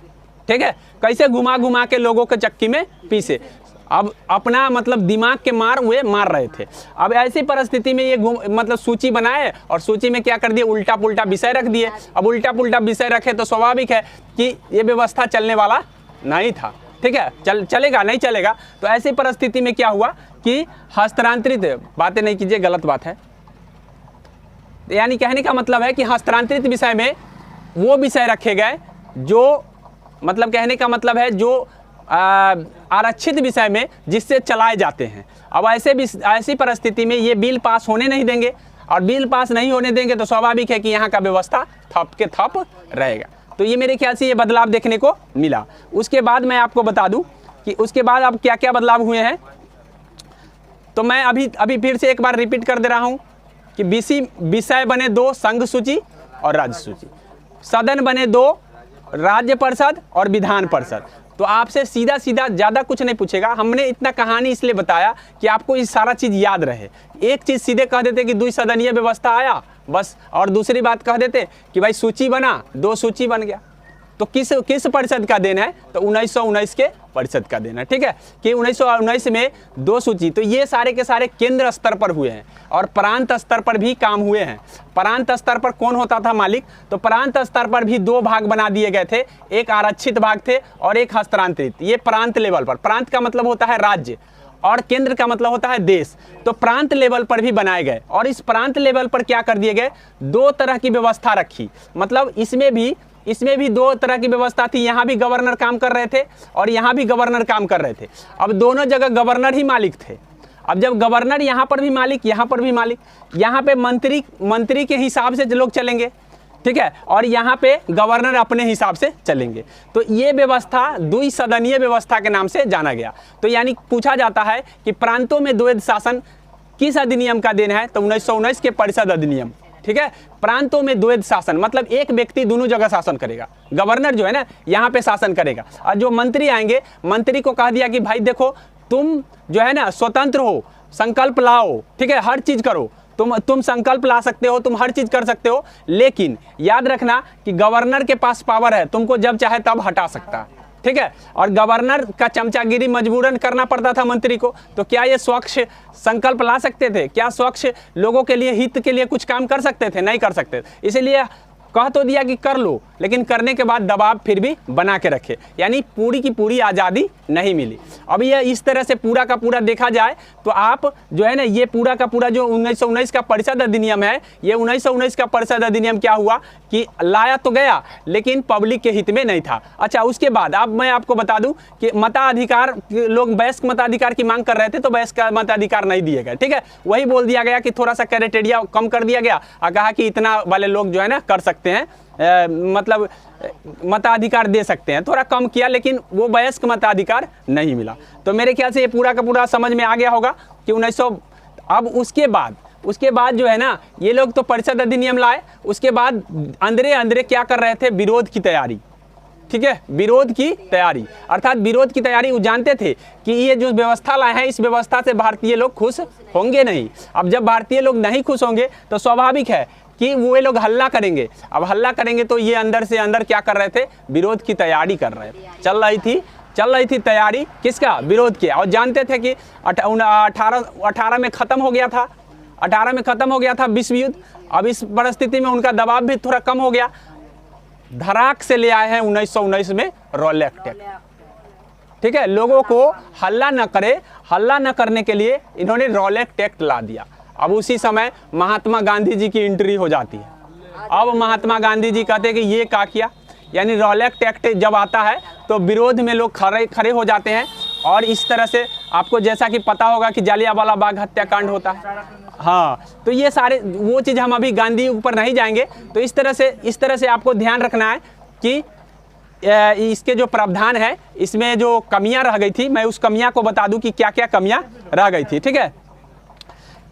ठीक है, कैसे घुमा घुमा के लोगों के चक्की में पीसे। अब अपना मतलब दिमाग के मार रहे थे। अब ऐसी परिस्थिति में ये मतलब सूची बनाए, और सूची में क्या कर दिए, उल्टा पुल्टा विषय रख दिए। अब उल्टा पुल्टा विषय रखे तो स्वाभाविक है कि ये व्यवस्था चलने वाला नहीं था। ठीक है, चलेगा नहीं चलेगा। तो ऐसी परिस्थिति में क्या हुआ कि हस्तांतरित, बातें नहीं कीजिए, गलत बात है। यानी कहने का मतलब है कि हस्तांतरित विषय में वो विषय रखे गए जो, मतलब कहने का मतलब है जो आरक्षित विषय में जिससे चलाए जाते हैं। अब ऐसी परिस्थिति में ये बिल पास होने नहीं देंगे, और बिल पास नहीं होने देंगे तो स्वाभाविक है कि यहाँ का व्यवस्था थप के थप रहेगा। तो ये मेरे ख्याल से ये बदलाव देखने को मिला। उसके बाद मैं आपको बता दूं कि उसके बाद अब क्या क्या बदलाव हुए हैं। तो मैं अभी फिर से एक बार रिपीट कर दे रहा हूं कि विषय बने 2 संघ सूची और राज्य सूची, सदन बने 2 राज्य परिषद और विधान परिषद। तो आपसे सीधा सीधा ज़्यादा कुछ नहीं पूछेगा। हमने इतना कहानी इसलिए बताया कि आपको ये सारा चीज़ याद रहे। एक चीज़ सीधे कह देते कि द्विसदनीय व्यवस्था आया बस, और दूसरी बात कह देते कि भाई सूची बना, 2 सूची बन गया। तो किस परिषद का देन है? तो 1919 के परिषद का देन है। ठीक है, कि 1919 में 2 सूची। तो ये सारे के सारे केंद्र स्तर पर हुए हैं और प्रांत स्तर पर भी काम हुए हैं। प्रांत स्तर पर कौन होता था मालिक? तो प्रांत स्तर पर भी 2 भाग बना दिए गए थे, एक आरक्षित भाग थे और एक हस्तांतरित। ये प्रांत लेवल पर, प्रांत का मतलब होता है राज्य और केंद्र का मतलब होता है देश। तो प्रांत लेवल पर भी बनाए गए और इस प्रांत लेवल पर क्या कर दिए गए? 2 तरह की व्यवस्था रखी। मतलब इसमें भी 2 तरह की व्यवस्था थी। यहाँ भी गवर्नर काम कर रहे थे और यहाँ भी गवर्नर काम कर रहे थे। अब दोनों जगह गवर्नर ही मालिक थे। अब जब गवर्नर यहाँ पर भी मालिक, यहाँ पर भी मालिक, यहाँ पे मंत्री के हिसाब से लोग चलेंगे, ठीक है, और यहाँ पे गवर्नर अपने हिसाब से चलेंगे। तो ये व्यवस्था द्विसदनीय व्यवस्था के नाम से जाना गया। तो यानी पूछा जाता है कि प्रांतों में द्वैध शासन किस अधिनियम का देन है? तो 1919 के परिषद अधिनियम। ठीक है, प्रांतों में द्वैध शासन मतलब एक व्यक्ति दोनों जगह शासन करेगा। गवर्नर जो है ना यहाँ पे शासन करेगा और जो मंत्री आएंगे, मंत्री को कह दिया कि भाई देखो तुम जो है ना स्वतंत्र हो, संकल्प लाओ, ठीक है, हर चीज करो, तुम संकल्प ला सकते हो, तुम हर चीज कर सकते हो, लेकिन याद रखना कि गवर्नर के पास पावर है, तुमको जब चाहे तब हटा सकता है। ठीक है, और गवर्नर का चमचागिरी मजबूरन करना पड़ता था मंत्री को। तो क्या ये स्वच्छ संकल्प ला सकते थे? क्या स्वच्छ लोगों के लिए, हित के लिए कुछ काम कर सकते थे? नहीं कर सकते। इसलिए कह तो दिया कि कर लो, लेकिन करने के बाद दबाव फिर भी बना के रखे, यानी पूरी की पूरी आज़ादी नहीं मिली। अब ये इस तरह से पूरा का पूरा देखा जाए तो आप जो है ना, ये पूरा का पूरा जो 1919 का परिषद अधिनियम है, ये 1919 का परिषद अधिनियम क्या हुआ कि लाया तो गया लेकिन पब्लिक के हित में नहीं था। अच्छा, उसके बाद अब मैं आपको बता दूं कि मताधिकार, लोग वयस्क मताधिकार की मांग कर रहे थे तो वयस्क मताधिकार नहीं दिए गए। ठीक है, वही बोल दिया गया कि थोड़ा सा क्राइटेरिया कम कर दिया गया और कहा कि इतना वाले लोग जो है ना कर सकते हैं, मतलब मताधिकार दे सकते हैं, थोड़ा कम किया, लेकिन वो वयस्क मताधिकार नहीं मिला। तो मेरे ख्याल से ये पूरा का पूरा समझ में आ गया होगा कि 1900। अब उसके बाद जो है ना, ये लोग तो परिषद अधिनियम लाए, उसके बाद अंदरे क्या कर रहे थे? विरोध की तैयारी। ठीक है, विरोध की तैयारी, अर्थात विरोध की तैयारी। वो जानते थे कि ये जो व्यवस्था लाए हैं, इस व्यवस्था से भारतीय लोग खुश होंगे नहीं। अब जब भारतीय लोग नहीं खुश होंगे तो स्वाभाविक है कि वो लोग हल्ला करेंगे। अब हल्ला करेंगे तो ये अंदर से अंदर क्या कर रहे थे? विरोध की तैयारी कर रहे थे। चल रही थी तैयारी किसका? विरोध की। और जानते थे कि 18 में ख़त्म हो गया था, 18 में ख़त्म हो गया था विश्व युद्ध। अब इस परिस्थिति में उनका दबाव भी थोड़ा कम हो गया। धड़ाक से ले आए हैं 1919 में रॉलेट एक्ट। ठीक है, लोगों को हल्ला न करने के लिए इन्होंने रॉलेट एक्ट ला दिया। अब उसी समय महात्मा गांधी जी की एंट्री हो जाती है। अब महात्मा गांधी जी कहते हैं कि ये क्या किया, यानी रॉलेट एक्ट जब आता है तो विरोध में लोग खड़े हो जाते हैं। और इस तरह से आपको जैसा कि पता होगा कि जालियांवाला बाग हत्याकांड होता है। हाँ, तो ये सारे वो चीज़ हम अभी गांधी ऊपर नहीं जाएंगे। तो इस तरह से आपको ध्यान रखना है कि इसके जो प्रावधान है, इसमें जो कमियां रह गई थी, मैं उस कमियां को बता दूं कि क्या क्या कमियां रह गई थी। ठीक है,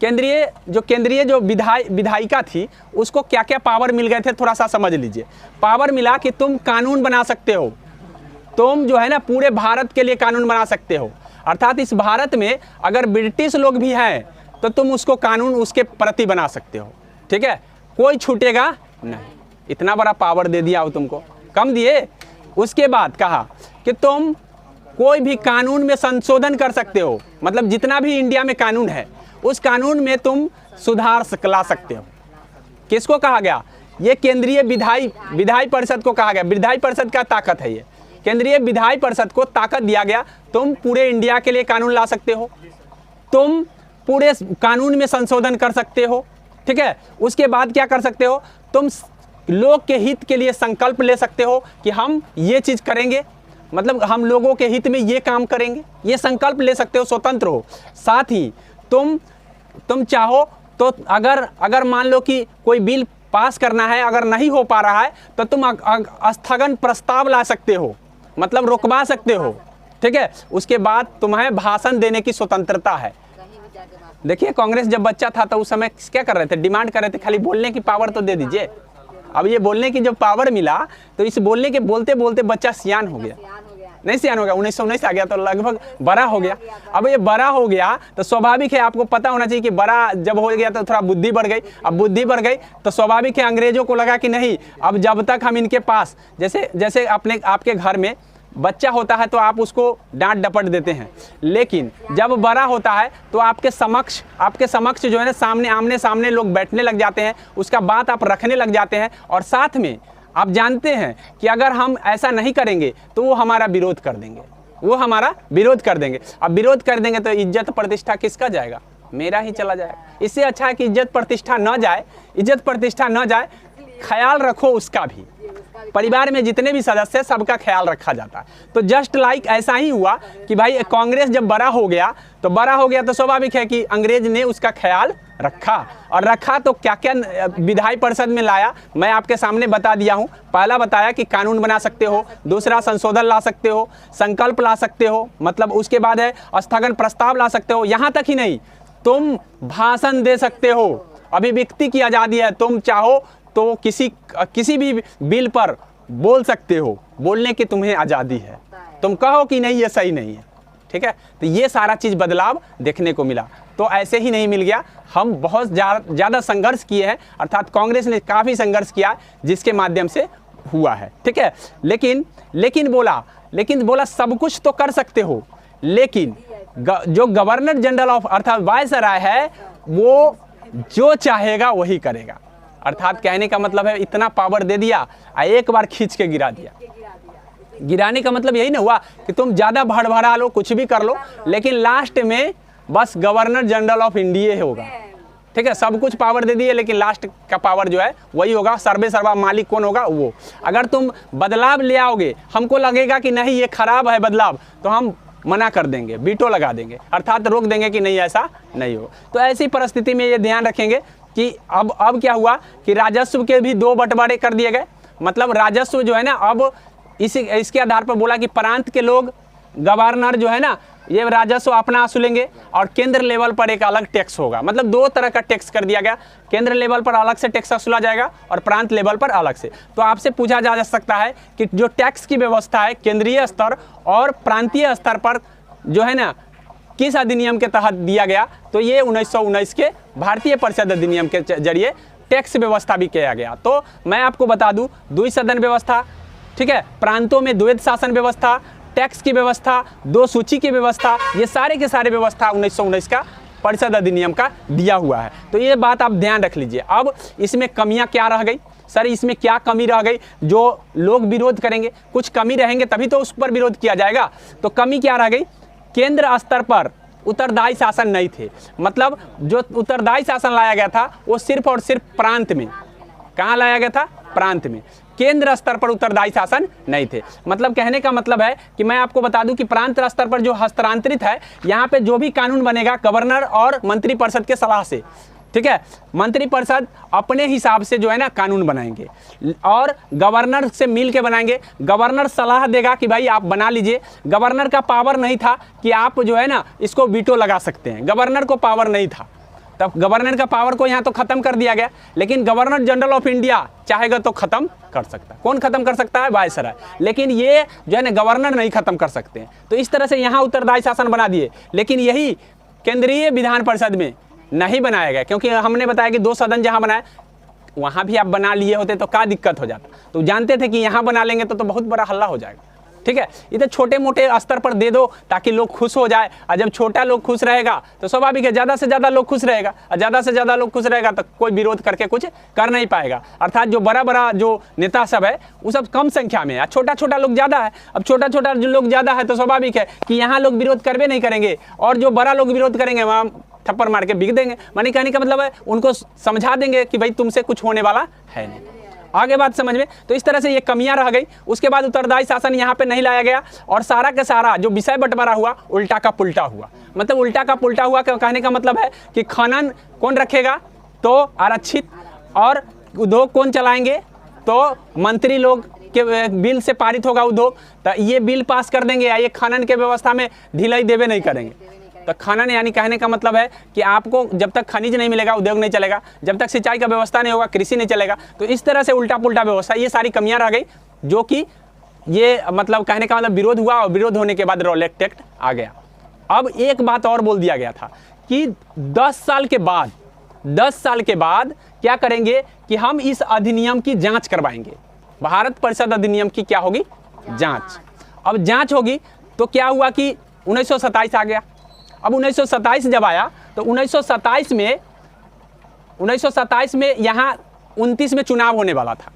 केंद्रीय जो विधायिका थी उसको क्या क्या पावर मिल गए थे, थोड़ा सा समझ लीजिए। पावर मिला कि तुम कानून बना सकते हो, तुम जो है ना पूरे भारत के लिए कानून बना सकते हो। अर्थात इस भारत में अगर ब्रिटिश लोग भी हैं तो तुम उसको कानून उसके प्रति बना सकते हो। ठीक है, कोई छूटेगा नहीं। इतना बड़ा पावर दे दिया हो तुमको, कम दिए। उसके बाद कहा कि तुम कोई भी कानून में संशोधन कर सकते हो, मतलब जितना भी इंडिया में कानून है उस कानून में तुम सुधार ला सकते हो। किसको कहा गया? ये केंद्रीय विधायी परिषद को कहा गया। विधायी परिषद का ताकत है ये। केंद्रीय विधायी परिषद को ताकत दिया गया, तुम पूरे इंडिया के लिए कानून ला सकते हो, तुम पूरे कानून में संशोधन कर सकते हो। ठीक है, उसके बाद क्या कर सकते हो? तुम लोग के हित के लिए संकल्प ले सकते हो कि हम ये चीज़ करेंगे, मतलब हम लोगों के हित में ये काम करेंगे, ये संकल्प ले सकते हो, स्वतंत्र हो। साथ ही तुम चाहो तो अगर मान लो कि कोई बिल पास करना है, अगर नहीं हो पा रहा है तो तुम स्थगन प्रस्ताव ला सकते हो, मतलब रुकवा सकते हो। ठीक है, उसके बाद तुम्हें भाषण देने की स्वतंत्रता है। देखिए कांग्रेस जब बच्चा था तो उस समय क्या कर रहे थे, डिमांड कर रहे थे खाली बोलने की पावर तो दे दीजिए। अब ये बोलने की जब पावर मिला तो इस बोलने के बोलते बोलते बच्चा सियान हो गया, नहीं सियान हो गया, 1919 आ गया तो लगभग बड़ा हो गया। अब ये बड़ा हो गया तो स्वाभाविक है, आपको पता होना चाहिए कि बड़ा जब हो गया तो थोड़ा बुद्धि बढ़ गई। अब बुद्धि बढ़ गई तो स्वाभाविक है अंग्रेजों को लगा कि नहीं, अब जब तक हम इनके पास जैसे अपने आपके घर में बच्चा होता है तो आप उसको डांट डपट देते हैं, लेकिन जब बड़ा होता है तो आपके समक्ष जो है ना सामने आमने सामने लोग बैठने लग जाते हैं, उसका बात आप रखने लग जाते हैं, और साथ में आप जानते हैं कि अगर हम ऐसा नहीं करेंगे तो वो हमारा विरोध कर देंगे, वो हमारा विरोध कर देंगे। अब विरोध कर देंगे तो इज्जत प्रतिष्ठा किसका जाएगा, मेरा ही चला जाएगा। इससे अच्छा है कि इज्जत प्रतिष्ठा न जाए, ख्याल रखो उसका भी। परिवार में जितने भी सदस्य हैं सबका ख्याल रखा जाता है। तो जस्ट लाइक ऐसा ही हुआ कि भाई कांग्रेस जब बड़ा हो गया तो स्वाभाविक है कि अंग्रेज ने उसका ख्याल रखा तो क्या क्या विधायी परिषद में लाया, मैं आपके सामने बता दिया हूँ। पहला बताया कि कानून बना सकते हो, दूसरा संशोधन ला सकते हो, संकल्प ला सकते हो, मतलब उसके बाद है स्थगन प्रस्ताव ला सकते हो। यहाँ तक ही नहीं, तुम भाषण दे सकते हो, अभिव्यक्ति की आज़ादी है, तुम चाहो तो किसी भी बिल पर बोल सकते हो, बोलने की तुम्हें आज़ादी है, तुम कहो कि नहीं ये सही नहीं है, ठीक है। तो ये सारा चीज़ बदलाव देखने को मिला। तो ऐसे ही नहीं मिल गया, हम बहुत ज़्यादा संघर्ष किए हैं, अर्थात कांग्रेस ने काफ़ी संघर्ष किया जिसके माध्यम से हुआ है, ठीक है। लेकिन बोला सब कुछ तो कर सकते हो, लेकिन जो गवर्नर जनरल ऑफ अर्थात वायसराय है वो जो चाहेगा वही करेगा। अर्थात कहने का मतलब है इतना पावर दे दिया, एक बार खींच के गिरा दिया। गिराने का मतलब यही ना हुआ कि तुम ज़्यादा भड़भड़ा लो, कुछ भी कर लो, लेकिन लास्ट में बस गवर्नर जनरल ऑफ इंडिया होगा, ठीक है। सब कुछ पावर दे दिए लेकिन लास्ट का पावर जो है वही होगा, सर्वे सर्वा मालिक कौन होगा वो। अगर तुम बदलाव ले आओगे, हमको लगेगा कि नहीं ये खराब है बदलाव, तो हम मना कर देंगे, वीटो लगा देंगे, अर्थात रोक देंगे कि नहीं ऐसा नहीं हो। तो ऐसी परिस्थिति में ये ध्यान रखेंगे कि अब क्या हुआ कि राजस्व के भी 2 बंटवारे कर दिए गए। मतलब राजस्व जो है ना, अब इसके आधार पर बोला कि प्रांत के लोग, गवर्नर जो है ना, ये राजस्व अपना वसूलेंगे और केंद्र लेवल पर एक अलग टैक्स होगा। मतलब 2 तरह का टैक्स कर दिया गया, केंद्र लेवल पर अलग से टैक्स वसूला जाएगा और प्रांत लेवल पर अलग से। तो आपसे पूछा जा सकता है कि जो टैक्स की व्यवस्था है केंद्रीय स्तर और प्रांतीय स्तर पर जो है ना किस अधिनियम के तहत दिया गया, तो ये 1919 के भारतीय परिषद अधिनियम के जरिए टैक्स व्यवस्था भी किया गया। तो मैं आपको बता दूं, द्विसदन व्यवस्था, ठीक है, प्रांतों में द्वैध शासन व्यवस्था, टैक्स की व्यवस्था, 2 सूची की व्यवस्था, ये सारे के सारे व्यवस्था 1919 का परिषद अधिनियम का दिया हुआ है। तो ये बात आप ध्यान रख लीजिए। अब इसमें कमियां क्या रह गई, सर इसमें क्या कमी रह गई जो लोग विरोध करेंगे? कुछ कमी रहेंगे तभी तो उस पर विरोध किया जाएगा। तो कमी क्या रह गई? केंद्र स्तर पर उत्तरदायी शासन नहीं थे। मतलब जो उत्तरदायी शासन लाया गया था वो सिर्फ और सिर्फ प्रांत में, कहाँ लाया गया था? प्रांत में। केंद्र स्तर पर उत्तरदायी शासन नहीं थे। मतलब कहने का मतलब है कि मैं आपको बता दूं कि प्रांत स्तर पर जो हस्तांतरित है, यहाँ पे जो भी कानून बनेगा गवर्नर और मंत्रिपरिषद के सलाह से, ठीक है, मंत्रिपरिषद अपने हिसाब से जो है ना कानून बनाएंगे और गवर्नर से मिल के बनाएंगे। गवर्नर सलाह देगा कि भाई आप बना लीजिए। गवर्नर का पावर नहीं था कि आप जो है ना इसको वीटो लगा सकते हैं, गवर्नर को पावर नहीं था। तब गवर्नर का पावर को यहाँ तो खत्म कर दिया गया, लेकिन गवर्नर जनरल ऑफ इंडिया चाहेगा तो खत्म कर सकता है। कौन खत्म कर सकता है? वायसराय। लेकिन ये जो है ना गवर्नर नहीं खत्म कर सकते हैं। तो इस तरह से यहाँ उत्तरदायी शासन बना दिए, लेकिन यही केंद्रीय विधान परिषद में नहीं बनाया गया, क्योंकि हमने बताया कि 2 सदन जहाँ बनाए वहाँ भी आप बना लिए होते तो क्या दिक्कत हो जाता। तो जानते थे कि यहाँ बना लेंगे तो बहुत बड़ा हल्ला हो जाएगा, ठीक है। इधर छोटे मोटे स्तर पर दे दो ताकि लोग खुश हो जाए, और जब छोटा लोग खुश रहेगा तो स्वाभाविक है ज़्यादा से ज़्यादा लोग खुश रहेगा, और ज़्यादा से ज़्यादा लोग खुश रहेगा तो कोई विरोध करके कुछ कर नहीं पाएगा। अर्थात जो बड़ा बड़ा जो नेता सब है वो सब कम संख्या में है, छोटा छोटा लोग ज़्यादा है। अब छोटा छोटा जो लोग ज़्यादा है तो स्वाभाविक है कि यहाँ लोग विरोध करवे नहीं करेंगे, और जो बड़ा लोग विरोध करेंगे वहाँ थप्पड़ मार के बिक देंगे। माने कहने का मतलब है उनको समझा देंगे कि भाई तुमसे कुछ होने वाला है नहीं। आगे बात समझ में। तो इस तरह से ये कमियां रह गई। उसके बाद उत्तरदायी शासन यहाँ पे नहीं लाया गया, और सारा का सारा जो विषय बंटवारा हुआ उल्टा का पुल्टा हुआ। मतलब उल्टा का पुल्टा हुआ, कहने का मतलब है कि खनन कौन रखेगा? तो आरक्षित। और उद्योग कौन चलाएंगे? तो मंत्री लोग के बिल से पारित होगा उद्योग, तो ये बिल पास कर देंगे, या ये खनन के व्यवस्था में ढिलाई देवे नहीं करेंगे। तो खनन यानी कहने का मतलब है कि आपको जब तक खनिज नहीं मिलेगा उद्योग नहीं चलेगा, जब तक सिंचाई का व्यवस्था नहीं होगा कृषि नहीं चलेगा। तो इस तरह से उल्टा पुल्टा व्यवस्था, ये सारी कमियां रह गई, जो कि ये मतलब कहने का मतलब विरोध हुआ और विरोध होने के बाद रॉलेट एक्ट आ गया। अब एक बात और बोल दिया गया था कि 10 साल के बाद क्या करेंगे कि हम इस अधिनियम की जांच करवाएंगे। भारत परिषद अधिनियम की क्या होगी? जांच। अब जांच होगी तो क्या हुआ कि 1927 आ गया। अब 1927 जब आया तो 1927 में यहाँ 29 में चुनाव होने वाला था,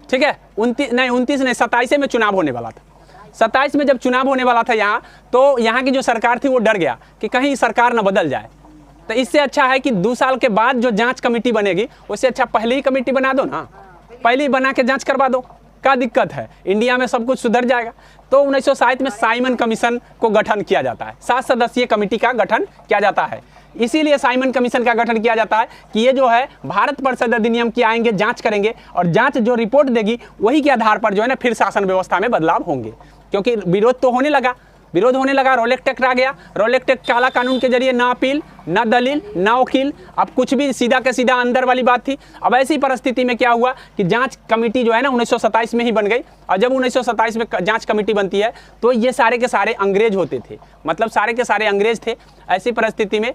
ठीक है, 27 में चुनाव होने वाला था। 27 में जब चुनाव होने वाला था यहाँ, तो यहाँ की जो सरकार थी वो डर गया कि कहीं सरकार न बदल जाए। तो इससे अच्छा है कि 2 साल के बाद जो जांच कमेटी बनेगी उससे अच्छा पहले ही कमेटी बना दो ना, पहले ही बना के जांच करवा दो, क्या दिक्कत है, इंडिया में सब कुछ सुधर जाएगा। तो 1960 में साइमन कमीशन को गठन किया जाता है, 7 सदस्यीय कमेटी का गठन किया जाता है। इसीलिए साइमन कमीशन का गठन किया जाता है कि ये जो है भारत परिषद अधिनियम की आएंगे, जांच करेंगे और जांच जो रिपोर्ट देगी वही के आधार पर जो है ना फिर शासन व्यवस्था में बदलाव होंगे। क्योंकि विरोध तो होने लगा, रॉलेट एक्ट आ गया। रॉलेट एक्ट काला कानून के जरिए ना अपील, ना दलील, ना वकील, अब कुछ भी सीधा के सीधा अंदर वाली बात थी। अब ऐसी परिस्थिति में क्या हुआ कि जांच कमेटी जो है ना 1927 में ही बन गई। और जब 1927 में जांच कमेटी बनती है तो ये सारे के सारे अंग्रेज होते थे, मतलब सारे के सारे अंग्रेज थे। ऐसी परिस्थिति में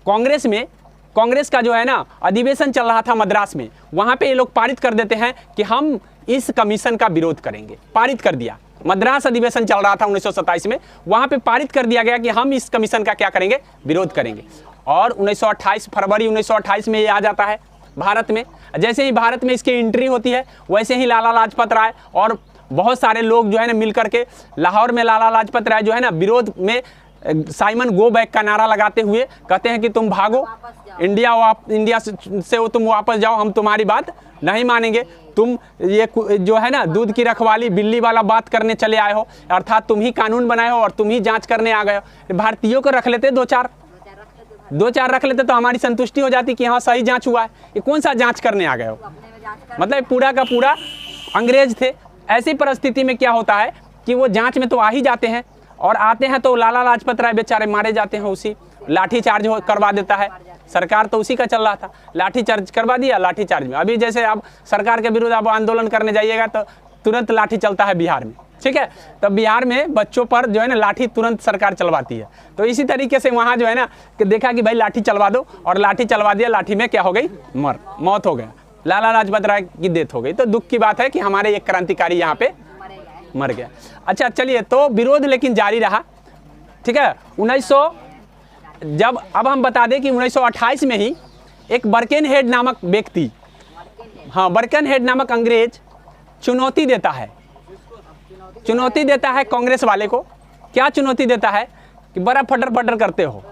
कांग्रेस का जो है ना अधिवेशन चल रहा था मद्रास में, वहाँ पे ये लोग पारित कर देते हैं कि हम इस कमीशन का विरोध करेंगे। पारित कर दिया, मद्रास अधिवेशन चल रहा था 1927 में, वहाँ पे पारित कर दिया गया कि हम इस कमीशन का क्या करेंगे, विरोध करेंगे। और 1928 फरवरी 1928 में ये आ जाता है भारत में। जैसे ही भारत में इसकी एंट्री होती है वैसे ही लाला लाजपत राय और बहुत सारे लोग जो है ना मिल करके लाहौर में लाला लाजपत राय जो है ना विरोध में साइमन गो बैक का नारा लगाते हुए कहते हैं कि तुम भागो, इंडिया से तुम वापस जाओ, हम तुम्हारी बात नहीं मानेंगे। तुम ये जो है ना दूध की रखवाली बिल्ली वाला बात करने चले आए हो, अर्थात तुम ही कानून बनाए हो और तुम ही जांच करने आ गए हो। भारतीयों को रख लेते दो चार रख लेते तो हमारी संतुष्टि हो जाती कि हाँ सही जांच हुआ है। ये कौन सा जांच करने आ गए हो, मतलब पूरा का पूरा अंग्रेज थे। ऐसी परिस्थिति में क्या होता है कि वो जांच में तो आ ही जाते हैं और आते हैं तो लाला लाजपत राय बेचारे मारे जाते हैं। उसी लाठी चार्ज करवा देता है सरकार, तो उसी का चल रहा था, लाठी चार्ज करवा दिया। लाठी चार्ज में अभी जैसे आप सरकार के विरुद्ध आप आंदोलन करने जाइएगा तो तुरंत लाठी चलता है बिहार में, ठीक है। तो बिहार में बच्चों पर जो है ना लाठी तुरंत सरकार चलवाती है। तो इसी तरीके से वहाँ जो है ना कि देखा कि भाई लाठी चलवा दो, और लाठी चलवा दिया, लाठी में क्या हो गई, मौत हो गया, लाला लाजपत राय की डेथ हो गई। तो दुख की बात है कि हमारे एक क्रांतिकारी यहाँ पे मर गया। अच्छा चलिए, तो विरोध लेकिन जारी रहा, ठीक है। अब हम बता दें कि 1928 में ही एक बर्केनहेड नामक व्यक्ति, हाँ बर्केनहेड नामक अंग्रेज चुनौती देता है कांग्रेस वाले को। क्या चुनौती देता है कि बड़ा फटर फटर करते हो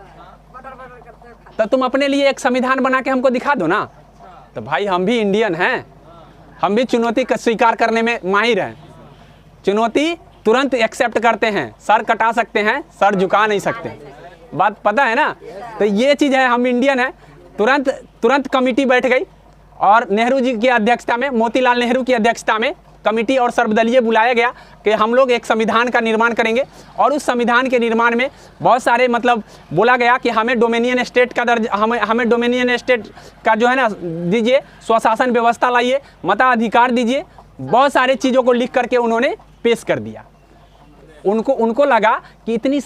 तो तुम अपने लिए एक संविधान बना के हमको दिखा दो ना। तो भाई हम भी इंडियन हैं, हम भी चुनौती का स्वीकार करने में माहिर हैं, चुनौती तुरंत एक्सेप्ट करते हैं, सर कटा सकते हैं, सर झुका नहीं सकते, बात पता है ना। तो ये चीज़ है, हम इंडियन हैं। तुरंत कमेटी बैठ गई और नेहरू जी की अध्यक्षता में, मोतीलाल नेहरू की अध्यक्षता में कमेटी और सर्वदलीय बुलाया गया कि हम लोग एक संविधान का निर्माण करेंगे। और उस संविधान के निर्माण में बहुत सारे मतलब बोला गया कि हमें डोमिनियन स्टेट का दर्जा, हमें डोमिनियन स्टेट का जो है ना दीजिए, स्वशासन व्यवस्था लाइए, मताधिकार दीजिए, बहुत सारे चीज़ों को लिख करके उन्होंने पेश कर दिया। उनको लगा कि इतनी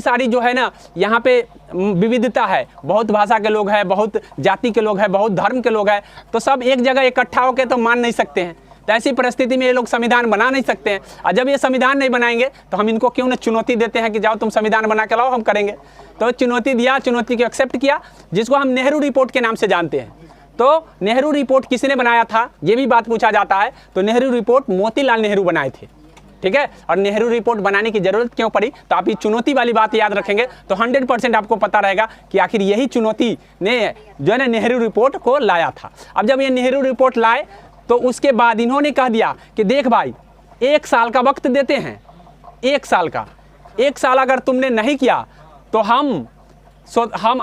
सारी जो है ना यहाँ पे विविधता है, बहुत भाषा के लोग हैं, बहुत जाति के लोग हैं, बहुत धर्म के लोग हैं, तो सब एक जगह इकट्ठा होकर तो मान नहीं सकते हैं। तो ऐसी परिस्थिति में ये लोग संविधान बना नहीं सकते हैं। और जब ये संविधान नहीं बनाएंगे तो हम इनको क्यों न चुनौती देते हैं कि जाओ तुम संविधान बना के लाओ, हम करेंगे। तो चुनौती दिया, चुनौती को एक्सेप्ट किया, जिसको हम नेहरू रिपोर्ट के नाम से जानते हैं। तो नेहरू रिपोर्ट किसने बनाया था ये भी बात पूछा जाता है। तो नेहरू रिपोर्ट मोतीलाल नेहरू बनाए थे, ठीक है। और नेहरू रिपोर्ट बनाने की जरूरत क्यों पड़ी, तो आप ये चुनौती वाली बात याद रखेंगे तो 100% आपको पता रहेगा कि आखिर यही चुनौती ने जो है ना नेहरू रिपोर्ट को लाया था। अब जब ये नेहरू रिपोर्ट लाए तो उसके बाद इन्होंने कह दिया कि देख भाई 1 साल का वक्त देते हैं, 1 साल अगर तुमने नहीं किया तो हम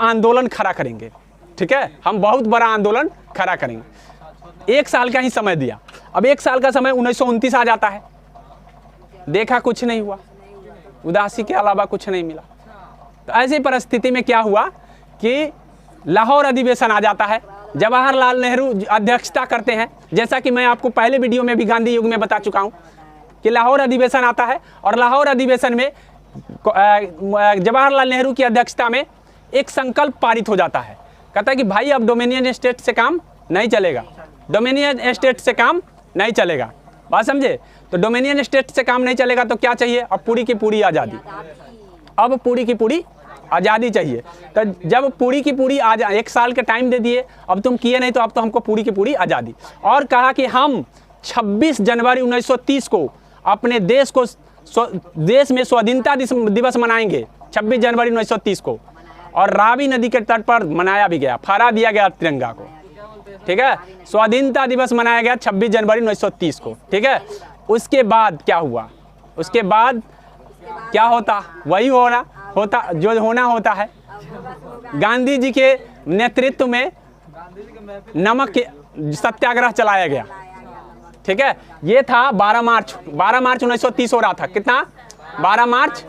आंदोलन खड़ा करेंगे, ठीक है, हम बहुत बड़ा आंदोलन खड़ा करेंगे। 1 साल का ही समय दिया। अब 1 साल का समय 1929 आ जाता है, देखा कुछ नहीं हुआ, उदासी के अलावा कुछ नहीं मिला। तो ऐसी परिस्थिति में क्या हुआ कि लाहौर अधिवेशन आ जाता है, जवाहरलाल नेहरू अध्यक्षता करते हैं। जैसा कि मैं आपको पहले वीडियो में भी गांधी युग में बता चुका हूं कि लाहौर अधिवेशन आता है और लाहौर अधिवेशन में जवाहरलाल नेहरू की अध्यक्षता में एक संकल्प पारित हो जाता है। कहता है कि भाई अब डोमिनियन स्टेट से काम नहीं चलेगा, डोमिनियन स्टेट से काम नहीं चलेगा। बात समझे? तो डोमिनियन स्टेट से काम नहीं चलेगा तो क्या चाहिए? अब पूरी की पूरी आज़ादी, अब पूरी की पूरी आज़ादी चाहिए। तो जब पूरी की पूरी आज़ादी, 1 साल का टाइम दे दिए, अब तुम किए नहीं तो अब तो हमको पूरी की पूरी आज़ादी। और कहा कि हम 26 जनवरी 1930 को अपने देश को देश में स्वाधीनता दिवस मनाएंगे, 26 जनवरी 1930 को। और रावी नदी के तट पर मनाया भी गया, फहरा दिया गया तिरंगा को, ठीक है। स्वाधीनता दिवस मनाया गया 26 जनवरी 1930 को, ठीक है। उसके बाद क्या हुआ? उसके बाद क्या होता? वही होता जो होना होता है। गांधी जी के नेतृत्व में नमक सत्याग्रह चलाया गया, ठीक है। ये था 12 मार्च 1930 हो रहा था। कितना? 12 मार्च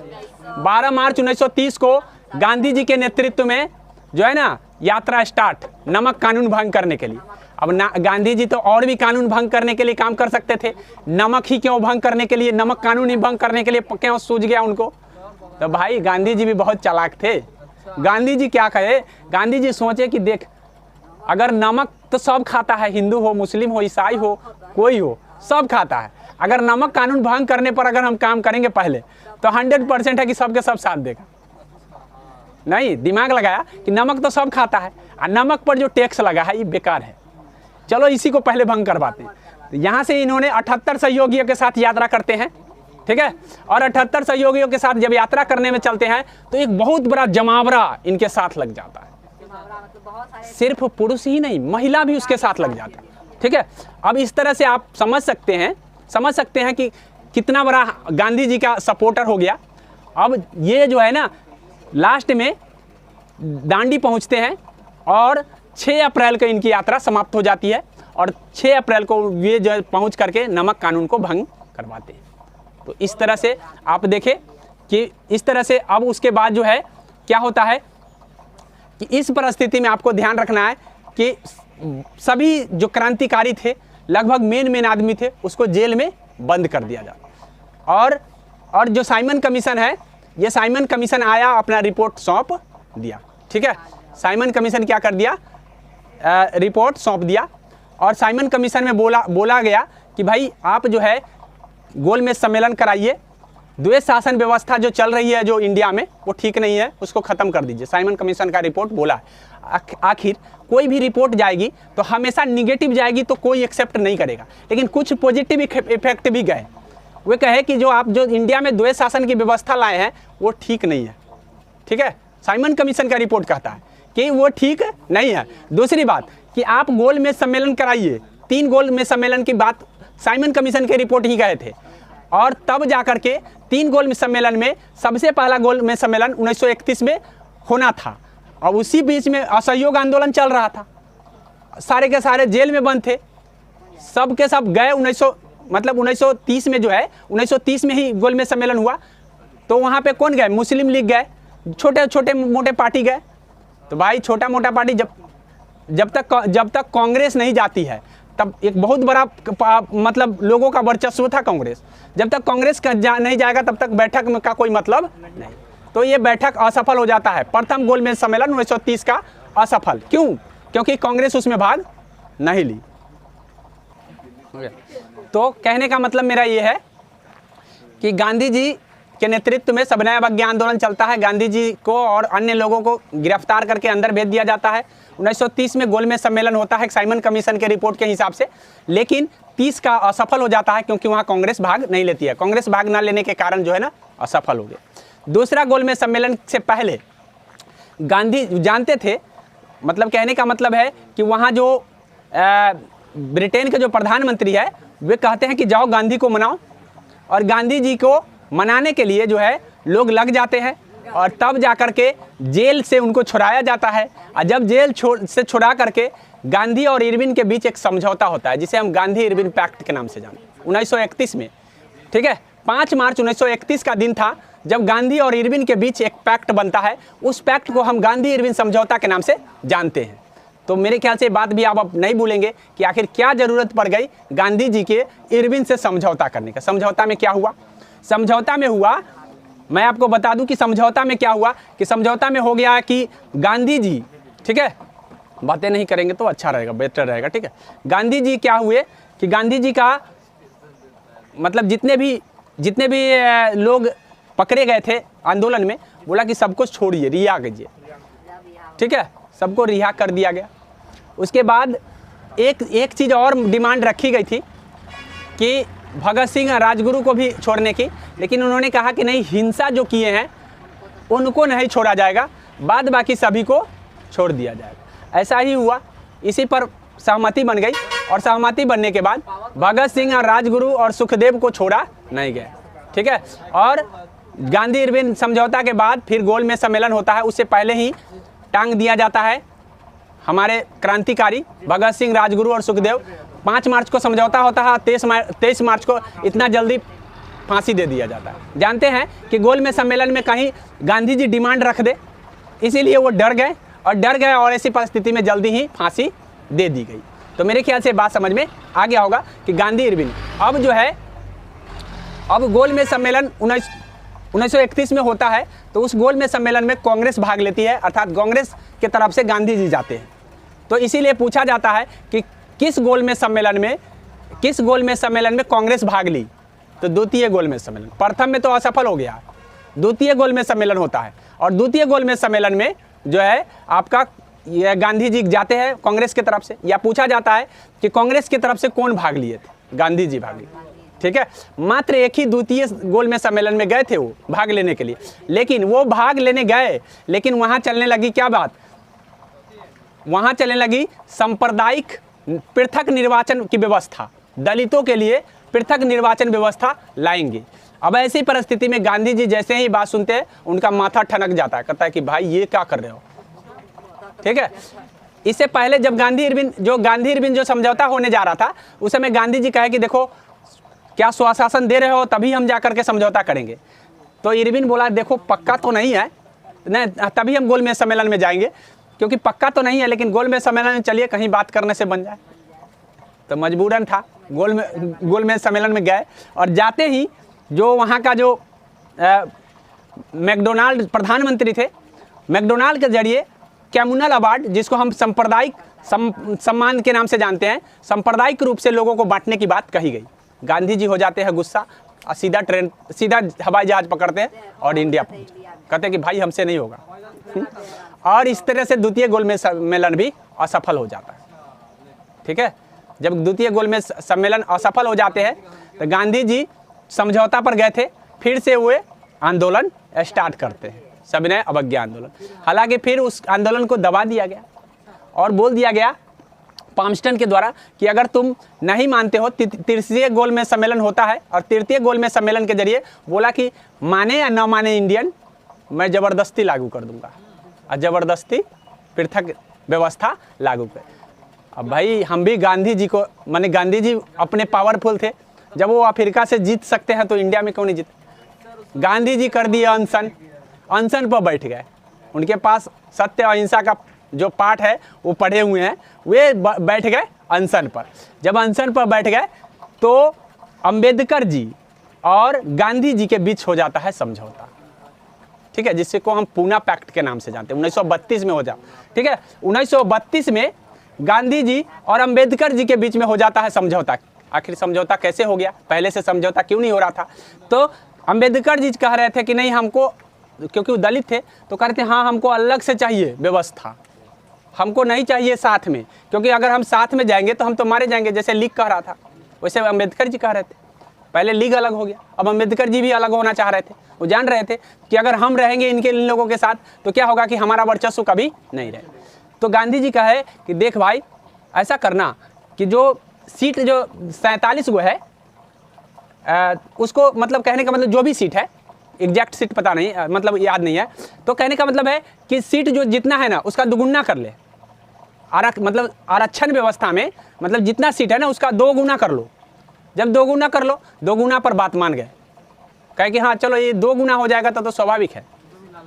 1930 को गांधी जी के नेतृत्व में जो है ना यात्रा स्टार्ट, नमक कानून भंग करने के लिए। अब गांधी जी तो और भी कानून भंग करने के लिए काम कर सकते थे, नमक ही क्यों भंग करने के लिए, नमक कानून ही भंग करने के लिए क्यों सूझ गया उनको? तो भाई गांधी जी भी बहुत चालाक थे। गांधी जी क्या कहे? गांधी जी सोचे कि देख, अगर नमक तो सब खाता है, हिंदू हो, मुस्लिम हो, ईसाई हो, कोई हो, सब खाता है। अगर नमक कानून भंग करने पर अगर हम काम करेंगे पहले तो 100% है कि सबके सब साथ देगा। नहीं, दिमाग लगाया कि नमक तो सब खाता है और नमक पर जो टैक्स लगा है ये बेकार है, चलो इसी को पहले भंग करवाते हैं। तो यहाँ से इन्होंने 78 सहयोगियों के साथ यात्रा करते हैं, ठीक है। और 78 सहयोगियों के साथ जब यात्रा करने में चलते हैं तो एक बहुत बड़ा जमावड़ा इनके साथ लग जाता है। सिर्फ पुरुष ही नहीं, महिला भी उसके साथ लग जाता है, ठीक है। अब इस तरह से आप समझ सकते हैं कि कितना बड़ा गांधी जी का सपोर्टर हो गया। अब ये जो है ना लास्ट में दांडी पहुंचते हैं और 6 अप्रैल को इनकी यात्रा समाप्त हो जाती है और 6 अप्रैल को ये जो पहुंच करके नमक कानून को भंग करवाते हैं। तो इस तरह से आप देखें कि इस तरह से अब उसके बाद जो है क्या होता है कि इस परिस्थिति में आपको ध्यान रखना है कि सभी जो क्रांतिकारी थे, लगभग मेन आदमी थे, उसको जेल में बंद कर दिया जाता। और जो साइमन कमीशन है, ये साइमन कमीशन आया, अपना रिपोर्ट सौंप दिया, ठीक है। साइमन कमीशन क्या कर दिया? रिपोर्ट सौंप दिया। और साइमन कमीशन में बोला गया कि भाई आप जो है गोलमेज सम्मेलन कराइए, द्वैध शासन व्यवस्था जो चल रही है जो इंडिया में वो ठीक नहीं है, उसको ख़त्म कर दीजिए। साइमन कमीशन का रिपोर्ट बोला है। आखिर कोई भी रिपोर्ट जाएगी तो हमेशा निगेटिव जाएगी तो कोई एक्सेप्ट नहीं करेगा, लेकिन कुछ पॉजिटिव इफेक्ट भी गए। वे कहे कि जो आप जो इंडिया में द्वैध शासन की व्यवस्था लाए हैं वो ठीक नहीं है, ठीक है। साइमन कमीशन का रिपोर्ट कहता है कि वो ठीक नहीं है। दूसरी बात कि आप गोलमेज सम्मेलन कराइए, 3 गोलमेज सम्मेलन की बात साइमन कमीशन के रिपोर्ट ही गए थे। और तब जाकर के 3 गोलमेज सम्मेलन में सबसे पहला गोलमेज सम्मेलन 1931 में होना था। और उसी बीच में असहयोग आंदोलन चल रहा था, सारे के सारे जेल में बंद थे, सब के सब गए। 1930 में जो है 1930 में ही गोलमेज सम्मेलन हुआ। तो वहाँ पे कौन गए? मुस्लिम लीग गए, छोटे मोटे पार्टी गए। तो भाई छोटा मोटा पार्टी जब तक कांग्रेस नहीं जाती है तब एक बहुत बड़ा मतलब लोगों का वर्चस्व था कांग्रेस। जब तक कांग्रेस नहीं जाएगा तब तक बैठक में का कोई मतलब नहीं। तो ये बैठक असफल हो जाता है। प्रथम गोलमेज सम्मेलन 1930 का असफल। क्यों? क्योंकि कांग्रेस उसमें भाग नहीं ली। तो कहने का मतलब मेरा ये है कि गांधी जी के नेतृत्व में सविनय अवज्ञा आंदोलन चलता है। गांधी जी को और अन्य लोगों को गिरफ्तार करके अंदर भेज दिया जाता है। 1930 में गोलमेज सम्मेलन होता है साइमन कमीशन के रिपोर्ट के हिसाब से, लेकिन 30 का असफल हो जाता है क्योंकि वहाँ कांग्रेस भाग नहीं लेती है। कांग्रेस भाग ना लेने के कारण जो है ना असफल हो गया। दूसरा गोलमेज सम्मेलन से पहले गांधी जानते थे, मतलब कहने का मतलब है कि वहाँ जो ब्रिटेन के जो प्रधानमंत्री है वे कहते हैं कि जाओ गांधी को मनाओ, और गांधी जी को मनाने के लिए जो है लोग लग जाते हैं और तब जाकर के जेल से उनको छुड़ाया जाता है। और जब जेल से छुड़ा करके गांधी और इरविन के बीच एक समझौता होता है जिसे हम गांधी इरविन पैक्ट के नाम से जानते हैं 1931 में, ठीक है। 5 मार्च 1931 का दिन था जब गांधी और इरविन के बीच एक पैक्ट बनता है, उस पैक्ट को हम गांधी इरविन समझौता के नाम से जानते हैं। तो मेरे ख्याल से बात भी आप अब नहीं भूलेंगे कि आखिर क्या ज़रूरत पड़ गई गांधी जी के इरविन से समझौता करने का। समझौता में क्या हुआ? समझौता में हुआ, मैं आपको बता दूं कि समझौता में क्या हुआ, कि समझौता में हो गया कि गांधी जी, ठीक है, बातें नहीं करेंगे तो अच्छा रहेगा, बेटर रहेगा, ठीक है। गांधी जी क्या हुए कि गांधी जी का मतलब जितने भी लोग पकड़े गए थे आंदोलन में, बोला कि सबको छोड़िए, रिहा कीजिए, ठीक है, सबको रिहा कर दिया गया। उसके बाद एक चीज़ और डिमांड रखी गई थी कि भगत सिंह राजगुरु को भी छोड़ने की, लेकिन उन्होंने कहा कि नहीं, हिंसा जो किए हैं उनको नहीं छोड़ा जाएगा, बाद बाकी सभी को छोड़ दिया जाएगा। ऐसा ही हुआ, इसी पर सहमति बन गई और सहमति बनने के बाद भगत सिंह और राजगुरु और सुखदेव को छोड़ा नहीं गया, ठीक है। और गांधी इरविन समझौता के बाद फिर गोलमेज सम्मेलन होता है, उससे पहले ही टांग दिया जाता है हमारे क्रांतिकारी भगत सिंह, राजगुरु और सुखदेव। 5 मार्च को समझौता होता है, 23 मार्च को इतना जल्दी फांसी दे दिया जाता है। जानते हैं कि गोलमेज सम्मेलन में कहीं गांधी जी डिमांड रख दे, इसीलिए वो डर गए और ऐसी परिस्थिति में जल्दी ही फांसी दे दी गई। तो मेरे ख्याल से बात समझ में आ गया होगा कि गांधी इरविन अब जो है, अब गोलमेज सम्मेलन 1931 में होता है, तो उस गोलमेज सम्मेलन में कांग्रेस भाग लेती है, अर्थात कांग्रेस के तरफ से गांधी जी जाते हैं। तो इसीलिए पूछा जाता है कि किस गोलमेज सम्मेलन में कांग्रेस भाग ली? तो द्वितीय गोलमेज सम्मेलन। प्रथम में तो असफल हो गया, द्वितीय गोलमेज सम्मेलन होता है, और द्वितीय गोलमेज सम्मेलन में जो है आपका ये गांधी जी जाते हैं कांग्रेस की तरफ से, या पूछा जाता है कि कांग्रेस की तरफ से कौन भाग लिए थे? गांधी जी भाग लिए, ठीक है। मात्र एक ही द्वितीय गोलमेज सम्मेलन में गए थे वो भाग लेने के लिए, लेकिन वो भाग लेने गए, लेकिन वहाँ चलने लगी क्या बात? वहाँ चलने लगी सांप्रदायिक पृथक निर्वाचन की व्यवस्था, दलितों के लिए पृथक निर्वाचन व्यवस्था लाएंगे। अब ऐसी परिस्थिति में गांधी जी जैसे ही बात सुनते हैं, उनका माथा ठनक जाता है, कहता है कि भाई ये क्या कर रहे हो, ठीक है। इससे पहले जब गांधी इरविन जो समझौता होने जा रहा था, उस समय गांधी जी कहे कि देखो क्या स्वाशासन दे रहे हो, तभी हम जा करके समझौता करेंगे। तो इरविन बोला देखो पक्का तो नहीं है, नहीं तभी हम गोलमेज सम्मेलन में जाएंगे, क्योंकि पक्का तो नहीं है, लेकिन गोलमेज सम्मेलन में चलिए कहीं बात करने से बन जाए। तो मजबूरन था, गोलमेज सम्मेलन में गए, और जाते ही जो वहाँ का जो मैकडोनाल्ड प्रधानमंत्री थे, मैकडोनाल्ड के जरिए कम्युनल अवार्ड, जिसको हम सांप्रदायिक सम्मान के नाम से जानते हैं, सांप्रदायिक रूप से लोगों को बांटने की बात कही गई। गांधी जी हो जाते हैं गुस्सा और सीधा हवाई जहाज पकड़ते हैं और इंडिया पहुँचते, कहते हैं कि भाई हमसे नहीं होगा। और इस तरह से द्वितीय गोलमेज सम्मेलन भी असफल हो जाता है, ठीक है। जब द्वितीय गोलमेज सम्मेलन असफल हो जाते हैं, तो गांधी जी समझौता पर गए थे, फिर से वो आंदोलन स्टार्ट करते हैं, सविनय अवज्ञा आंदोलन। हालांकि फिर उस आंदोलन को दबा दिया गया और बोल दिया गया पामस्टन के द्वारा कि अगर तुम नहीं मानते हो, तृतीय गोलमेज सम्मेलन होता है, और तृतीय गोलमेज सम्मेलन के जरिए बोला कि माने या न माने इंडियन, मैं ज़बरदस्ती लागू कर दूंगा, और ज़बरदस्ती पृथक व्यवस्था लागू कर। अब भाई हम भी गांधी जी को, माने गांधी जी अपने पावरफुल थे, जब वो अफ्रीका से जीत सकते हैं तो इंडिया में क्यों नहीं जीते? गांधी जी कर दिए अनशन पर बैठ गए। उनके पास सत्य अहिंसा का जो पाठ है वो पढ़े हुए हैं, वे बैठ गए अनशन पर। जब अनशन पर बैठ गए तो अंबेडकर जी और गांधी जी के बीच हो जाता है समझौता, ठीक है, जिससे को हम पूना पैक्ट के नाम से जानते हैं। 1932 में हो जा, ठीक है, 1932 में गांधी जी और अंबेडकर जी के बीच में हो जाता है समझौता। आखिर समझौता कैसे हो गया? पहले से समझौता क्यों नहीं हो रहा था? तो अंबेडकर जी कह रहे थे कि नहीं, हमको, क्योंकि वो दलित थे, तो कह रहे थे हाँ हमको अलग से चाहिए व्यवस्था, हमको नहीं चाहिए साथ में, क्योंकि अगर हम साथ में जाएंगे तो हम तो मारे जाएंगे, जैसे लीग कह रहा था वैसे अंबेडकर जी कह रहे थे। पहले लीग अलग हो गया, अब अंबेडकर जी भी अलग होना चाह रहे थे। वो जान रहे थे कि अगर हम रहेंगे इन लोगों के साथ तो क्या होगा कि हमारा वर्चस्व कभी नहीं रहे। तो गांधी जी कहे कि देख भाई, ऐसा करना कि जो सीट जो 47 गो है, उसको, मतलब कहने का मतलब जो भी सीट है, एग्जैक्ट सीट पता नहीं, मतलब याद नहीं है, तो कहने का मतलब है कि सीट जो जितना है ना उसका दुगुना कर ले। मतलब आरक्षण व्यवस्था में मतलब जितना सीट है ना उसका 2 गुना कर लो। जब 2 गुना कर लो, 2 गुना पर बात मान गए, कहे कि हाँ चलो ये 2 गुना हो जाएगा तो स्वाभाविक है,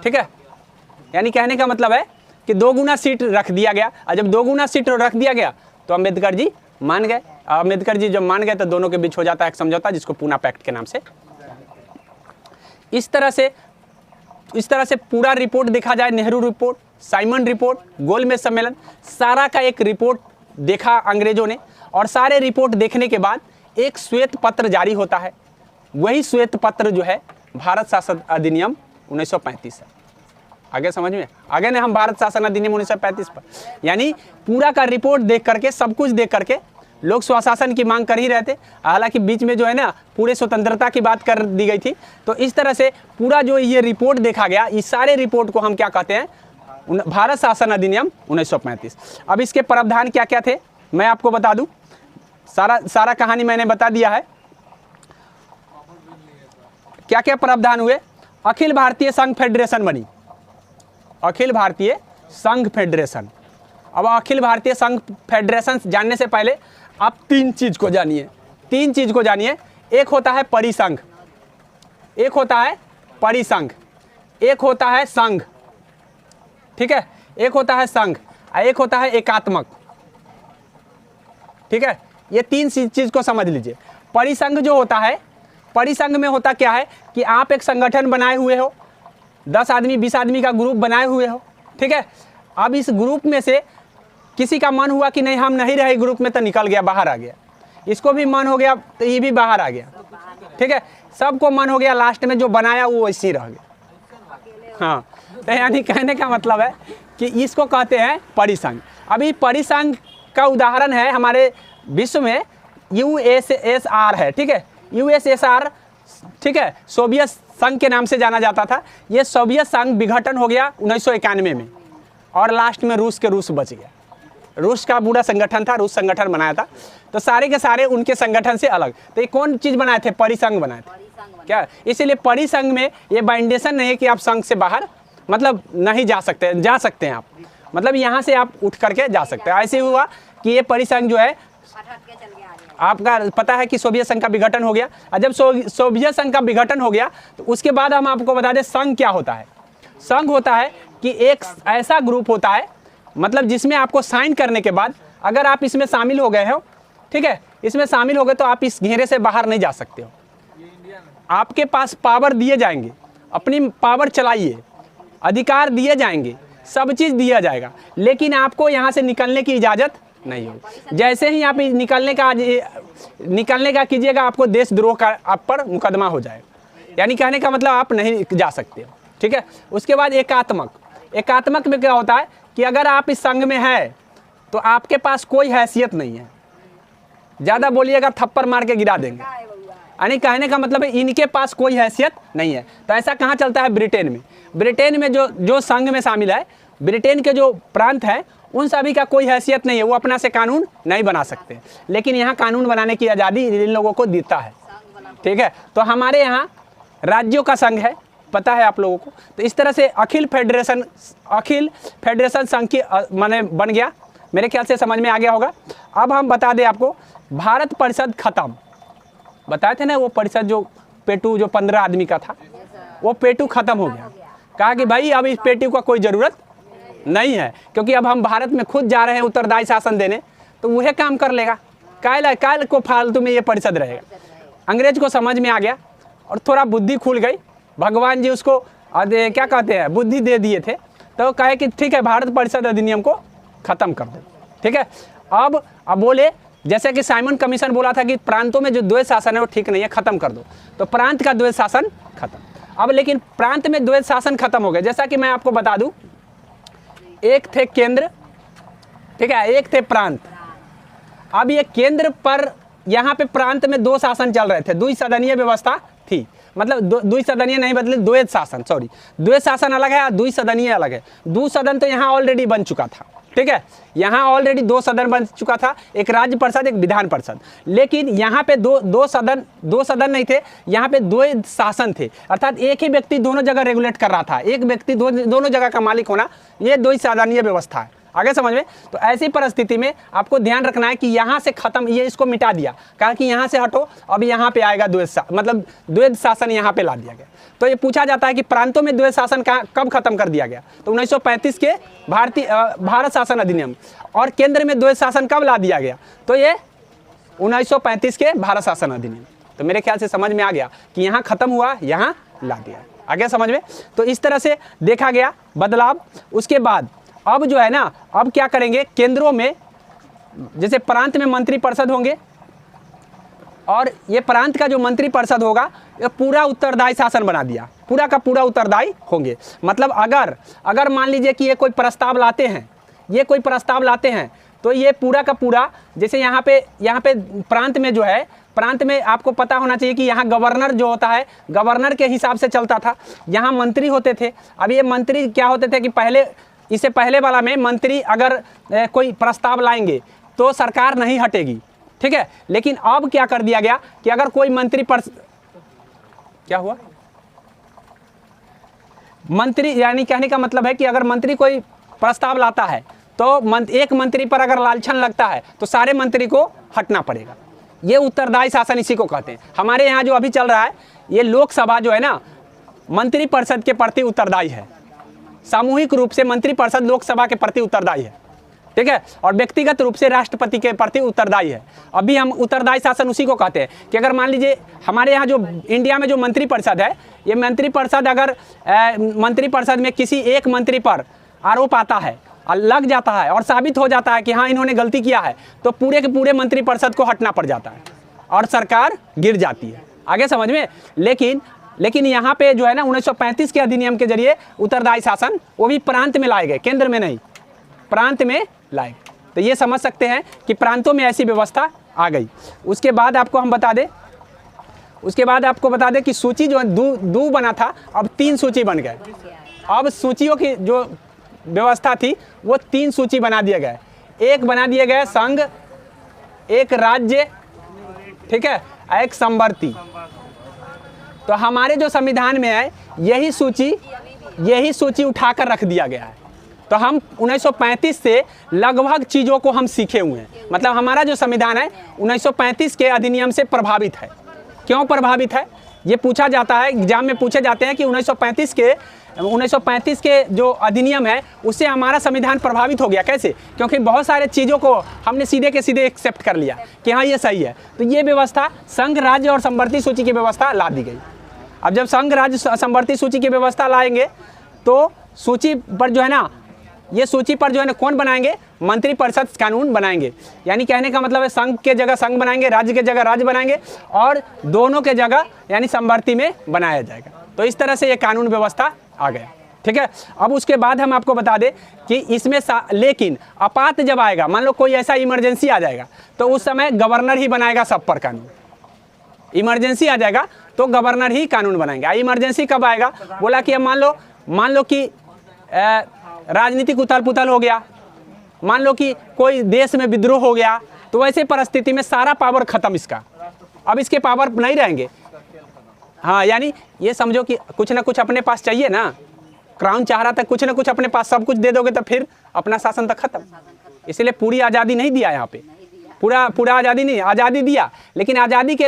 ठीक है। यानी कहने का मतलब है कि 2 गुना सीट रख दिया गया, और जब 2 गुना सीट रख दिया गया तो अम्बेडकर जी मान गए। अम्बेडकर जी जब मान गए तो दोनों के बीच हो जाता है एक समझौता, जिसको पूना पैक्ट के नाम से। इस तरह से पूरा रिपोर्ट देखा जाए, नेहरू रिपोर्ट, साइमन रिपोर्ट, गोलमेज सम्मेलन, सारा का एक रिपोर्ट देखा अंग्रेजों ने, और सारे रिपोर्ट देखने के बाद एक श्वेत पत्र जारी होता है। वही श्वेत पत्र जो है भारत शासन अधिनियम 1935 है। आगे समझ में आगे ने हम भारत शासन अधिनियम 1935 पर, यानी पूरा का रिपोर्ट देख करके, सब कुछ देख करके लोग स्वशासन की मांग कर ही रहे थे। हालांकि बीच में जो है ना पूरे स्वतंत्रता की बात कर दी गई थी। तो इस तरह से पूरा जो ये रिपोर्ट देखा गया, इस सारे रिपोर्ट को हम क्या कहते हैं, भारत शासन अधिनियम 1935। अब इसके प्रावधान क्या क्या थे मैं आपको बता दूं। सारा कहानी मैंने बता दिया है। क्या क्या प्रावधान हुए। अखिल भारतीय संघ फेडरेशन बनी, अखिल भारतीय संघ फेडरेशन। अब अखिल भारतीय संघ फेडरेशन जानने से पहले आप 3 चीज को जानिए, 3 चीज को जानिए। एक होता है परिसंघ, एक होता है परिसंघ, एक होता है संघ, ठीक है, एक होता है संघ, एक होता है एकात्मक, ठीक है। ये 3 चीज को समझ लीजिए। परिसंघ जो होता है, परिसंघ में होता क्या है कि आप एक संगठन बनाए हुए हो, 10 आदमी 20 आदमी का ग्रुप बनाए हुए हो, ठीक है। अब इस ग्रुप में से किसी का मन हुआ कि नहीं हम नहीं रहे ग्रुप में, तो निकल गया, बाहर आ गया। इसको भी मन हो गया तो ये भी बाहर आ गया, ठीक है। सबको मन हो गया, लास्ट में जो बनाया वो वैसे ही रह गया। हाँ, तो यानी कहने का मतलब है कि इसको कहते हैं परिसंघ। अभी परिसंघ का उदाहरण है हमारे विश्व में USSR है, ठीक है। USSR, ठीक है, सोवियत संघ के नाम से जाना जाता था। ये सोवियत संघ विघटन हो गया 1991 में, और लास्ट में रूस के रूस बच गया। रूस का बुरा संगठन था, रूस संगठन बनाया था, तो सारे के सारे उनके संगठन से अलग। तो ये कौन चीज़ बनाए थे, परिसंघ बनाए थे क्या। इसीलिए परिसंघ में ये बाइंडेशन नहीं है कि आप संघ से बाहर मतलब नहीं जा सकते, जा सकते हैं आप, मतलब यहाँ से आप उठ करके जा सकते हैं। ऐसे हुआ कि ये परिसंघ जो है, आपका पता है कि सोवियत संघ का विघटन हो गया। और जब सोवियत संघ का विघटन हो गया तो उसके बाद हम आपको बता दें संघ क्या होता है। संघ होता है कि एक ऐसा ग्रुप होता है, मतलब जिसमें आपको साइन करने के बाद अगर आप इसमें शामिल हो गए हो, ठीक है, इसमें शामिल हो गए तो आप इस घेरे से बाहर नहीं जा सकते हो। आपके पास पावर दिए जाएंगे, अपनी पावर चलाइए, अधिकार दिए जाएंगे, सब चीज़ दिया जाएगा, लेकिन आपको यहाँ से निकलने की इजाज़त नहीं होगी। जैसे ही आप निकलने का कीजिएगा, आपको देशद्रोह का आप पर मुकदमा हो जाएगा। यानी कहने का मतलब आप नहीं जा सकते हो, ठीक है। उसके बाद एकात्मक। एकात्मक में क्या होता है कि अगर आप इस संघ में है तो आपके पास कोई हैसियत नहीं है, ज़्यादा बोलिएगा थप्पड़ मार के गिरा देंगे। यानी कहने का मतलब है इनके पास कोई हैसियत नहीं है। तो ऐसा कहाँ चलता है, ब्रिटेन में। ब्रिटेन में जो संघ में शामिल है, ब्रिटेन के जो प्रांत हैं उन सभी का कोई हैसियत नहीं है, वो अपना से कानून नहीं बना सकते, लेकिन यहाँ कानून बनाने की आज़ादी इन लोगों को देता है, ठीक है। तो हमारे यहाँ राज्यों का संघ है, पता है आप लोगों को। तो इस तरह से अखिल फेडरेशन संघ की माने बन गया। मेरे ख्याल से समझ में आ गया होगा। अब हम बता दें आपको, भारत परिषद खत्म, बताए थे ना वो परिषद जो पेटू जो 15 आदमी का था, वो पेटू खत्म हो गया। कहा कि भाई अब इस पेटू का कोई ज़रूरत नहीं है, क्योंकि अब हम भारत में खुद जा रहे हैं उत्तरदायी शासन देने, तो वह काम कर लेगा, काल को फालतू में ये परिषद रहेगा। अंग्रेज को समझ में आ गया और थोड़ा बुद्धि खुल गई। भगवान जी उसको क्या कहते हैं, बुद्धि दे दिए थे, तो कहे कि ठीक है भारत परिषद अधिनियम को ख़त्म कर दो, ठीक है। अब बोले जैसे कि साइमन कमीशन बोला था कि प्रांतों में जो द्वैध शासन है वो ठीक नहीं है, ख़त्म कर दो, तो प्रांत का द्वैध शासन खत्म। अब लेकिन प्रांत में द्वैध शासन खत्म हो गया। जैसा कि मैं आपको बता दूं, एक थे केंद्र, ठीक है, एक थे प्रांत। अब ये केंद्र पर यहाँ पे प्रांत में 2 शासन चल रहे थे, द्विसदनीय व्यवस्था थी, मतलब द्विसदनीय नहीं बदले द्वैध शासन, सॉरी, द्वैध शासन अलग है, द्विसदनीय अलग है। 2 सदन तो यहाँ ऑलरेडी बन चुका था, ठीक है, यहाँ ऑलरेडी 2 सदन बन चुका था, एक राज्य परिषद एक विधान परिषद। लेकिन यहाँ पे दो सदन नहीं थे, यहाँ पे 2 शासन थे, अर्थात एक ही व्यक्ति दोनों जगह रेगुलेट कर रहा था, एक व्यक्ति दोनों जगह का मालिक होना, ये 2 सदनीय व्यवस्था है। आगे समझ में। तो ऐसी परिस्थिति में आपको ध्यान रखना है कि यहाँ से खत्म, ये इसको मिटा दिया, कहा कि यहाँ से हटो, अब यहाँ पे आएगा मतलब द्वैध शासन यहाँ पे ला दिया गया। तो ये पूछा जाता है कि प्रांतों में द्वैध शासन कब खत्म कर दिया गया, तो 1935 के भारत शासन अधिनियम। और केंद्र में द्वैध शासन कब ला दिया गया, तो ये 1935 के भारत शासन अधिनियम। तो मेरे ख्याल से समझ में आ गया कि यहाँ खत्म हुआ, यहाँ ला दिया, आगे समझ में। तो इस तरह से देखा गया बदलाव। उसके बाद अब जो है ना, अब क्या करेंगे, केंद्रों में जैसे प्रांत में मंत्री परिषद होंगे, और ये प्रांत का जो मंत्री परिषद होगा ये पूरा उत्तरदायी शासन बना दिया, पूरा का पूरा उत्तरदायी होंगे। मतलब अगर मान लीजिए कि ये कोई प्रस्ताव लाते हैं, तो ये पूरा का पूरा, जैसे यहाँ पे प्रांत में जो है, प्रांत में आपको पता होना चाहिए कि यहाँ गवर्नर जो होता है, गवर्नर के हिसाब से चलता था। यहाँ मंत्री होते थे। अब ये मंत्री क्या होते थे कि इससे पहले वाला में मंत्री अगर कोई प्रस्ताव लाएंगे तो सरकार नहीं हटेगी, ठीक है। लेकिन अब क्या कर दिया गया कि अगर कोई क्या हुआ, मंत्री यानी कहने का मतलब है कि अगर मंत्री कोई प्रस्ताव लाता है तो एक मंत्री पर अगर लालछन लगता है तो सारे मंत्री को हटना पड़ेगा। ये उत्तरदायी शासन इसी को कहते हैं। हमारे यहाँ जो अभी चल रहा है, ये लोकसभा जो है ना, मंत्री परिषद के प्रति उत्तरदायी है। सामूहिक रूप से मंत्री परिषद लोकसभा के प्रति उत्तरदायी है, ठीक है, और व्यक्तिगत रूप से राष्ट्रपति के प्रति उत्तरदायी है। अभी हम उत्तरदायी शासन उसी को कहते हैं कि अगर मान लीजिए हमारे यहाँ जो इंडिया में जो मंत्री परिषद है, ये मंत्री परिषद अगर मंत्री परिषद में किसी एक मंत्री पर आरोप आता है, लग जाता है और साबित हो जाता है कि हाँ इन्होंने गलती किया है, तो पूरे के पूरे मंत्री परिषद को हटना पड़ जाता है और सरकार गिर जाती है, आगे समझ में। लेकिन यहाँ पे जो है ना 1935 के अधिनियम के जरिए उत्तरदायी शासन वो भी प्रांत में लाए गए, केंद्र में नहीं, प्रांत में लाए। तो ये समझ सकते हैं कि प्रांतों में ऐसी व्यवस्था आ गई। उसके बाद आपको बता दें कि सूची जो दो बना था, अब 3 सूची बन गए। अब सूचियों की जो व्यवस्था थी वो 3 सूची बना दिए गए। एक बना दिए गए संघ, एक राज्य, ठीक है, एक संवर्ती। तो हमारे जो संविधान में है यही सूची उठाकर रख दिया गया है। तो हम 1935 से लगभग चीज़ों को हम सीखे हुए हैं। मतलब हमारा जो संविधान है 1935 के अधिनियम से प्रभावित है। क्यों प्रभावित है, ये पूछा जाता है, एग्जाम में पूछे जाते हैं कि 1935 के जो अधिनियम है उससे हमारा संविधान प्रभावित हो गया। कैसे? क्योंकि बहुत सारे चीज़ों को हमने सीधे के सीधे एक्सेप्ट कर लिया कि हाँ ये सही है। तो ये व्यवस्था संघ, राज्य और संवर्ती सूची की व्यवस्था ला दी गई। अब जब संघ, राज्य, संवर्ती सूची की व्यवस्था लाएंगे तो सूची पर जो है ना, ये सूची पर जो है ना कौन बनाएंगे, मंत्री परिषद कानून बनाएंगे। यानी कहने का मतलब है संघ के जगह संघ बनाएंगे, राज्य के जगह राज्य बनाएंगे और दोनों के जगह यानी संवर्ती में बनाया जाएगा। तो इस तरह से ये कानून व्यवस्था आ गया, ठीक है। अब उसके बाद हम आपको बता दें कि इसमें लेकिन आपात जब आएगा, मान लो कोई ऐसा इमरजेंसी आ जाएगा तो उस समय गवर्नर ही बनाएगा सब पर कानून। इमरजेंसी आ जाएगा तो गवर्नर ही कानून बनाएंगे। इमरजेंसी कब आएगा, बोला कि मान लो कि राजनीतिक उथल पुथल हो गया, मान लो कि कोई देश में विद्रोह हो गया, तो वैसे परिस्थिति में सारा पावर खत्म इसका, अब इसके पावर नहीं रहेंगे। हाँ, यानी ये समझो कि कुछ ना कुछ अपने पास चाहिए ना, क्राउन चाह रहा था कुछ ना कुछ अपने पास, सब कुछ दे दोगे तो फिर अपना शासन तक खत्म। इसलिए पूरी आज़ादी नहीं दिया यहाँ पे, पूरा आज़ादी नहीं, आज़ादी दिया लेकिन आज़ादी के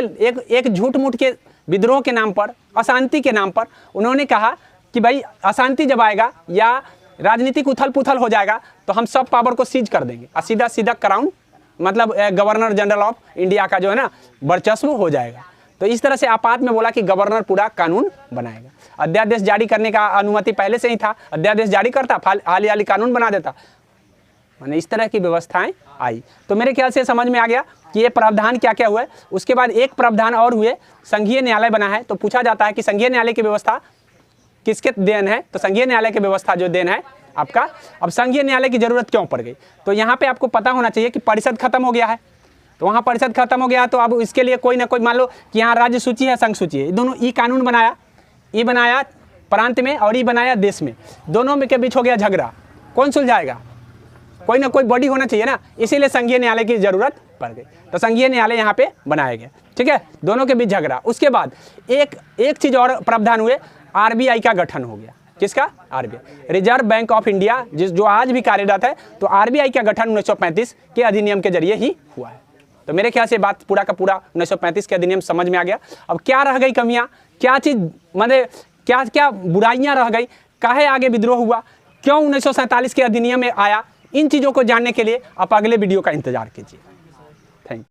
एक झूठ मूठ के विद्रोह के नाम पर, अशांति के नाम पर उन्होंने कहा कि भाई अशांति जब आएगा या राजनीतिक उथल पुथल हो जाएगा तो हम सब पावर को सीज कर देंगे और सीधा सीधा क्राउन मतलब गवर्नर जनरल ऑफ इंडिया का जो है ना वर्चस्व हो जाएगा। तो इस तरह से आपात में बोला कि गवर्नर पूरा कानून बनाएगा। अध्यादेश जारी करने का अनुमति पहले से ही था, अध्यादेश जारी करता, हाल कानून बना देता, मैंने इस तरह की व्यवस्थाएं आई। तो मेरे ख्याल से समझ में आ गया कि ये प्रावधान क्या क्या हुए। उसके बाद एक प्रावधान और हुए, संघीय न्यायालय बना है। तो पूछा जाता है कि संघीय न्यायालय की व्यवस्था किसके देन है, तो संघीय न्यायालय की व्यवस्था जो देन है आपका। अब संघीय न्यायालय की जरूरत क्यों पड़ गई, तो यहाँ पे आपको पता होना चाहिए कि परिषद खत्म हो गया है। तो वहाँ परिषद खत्म हो गया तो अब इसके लिए कोई ना कोई, मान लो कि यहाँ राज्य सूची है, संघ सूची है, दोनों ई कानून बनाया, ई बनाया प्रांत में और ई बनाया देश में, दोनों में के बीच हो गया झगड़ा, कौन सुलझाएगा, कोई ना कोई बॉडी होना चाहिए ना, इसीलिए संघीय न्यायालय की जरूरत पड़ गई। तो संघीय न्यायालय यहाँ पे बनाया गया, ठीक है, दोनों के बीच झगड़ा। उसके बाद एक चीज़ और प्रावधान हुए, आरबीआई का गठन हो गया। किसका? RBI, reserve bank of India, जो आज भी कार्यरत है। तो आरबीआई का गठन 1935 के अधिनियम के जरिए ही हुआ है। तो मेरे ख्याल से बात पूरा का पूरा 1935 के अधिनियम समझ में आ गया। अब क्या रह गई कमियां, क्या चीज़ मतलब क्या क्या बुराइयां रह गई, काहे आगे विद्रोह हुआ, क्यों 1947 के अधिनियम में आया, इन चीज़ों को जानने के लिए आप अगले वीडियो का इंतजार कीजिए।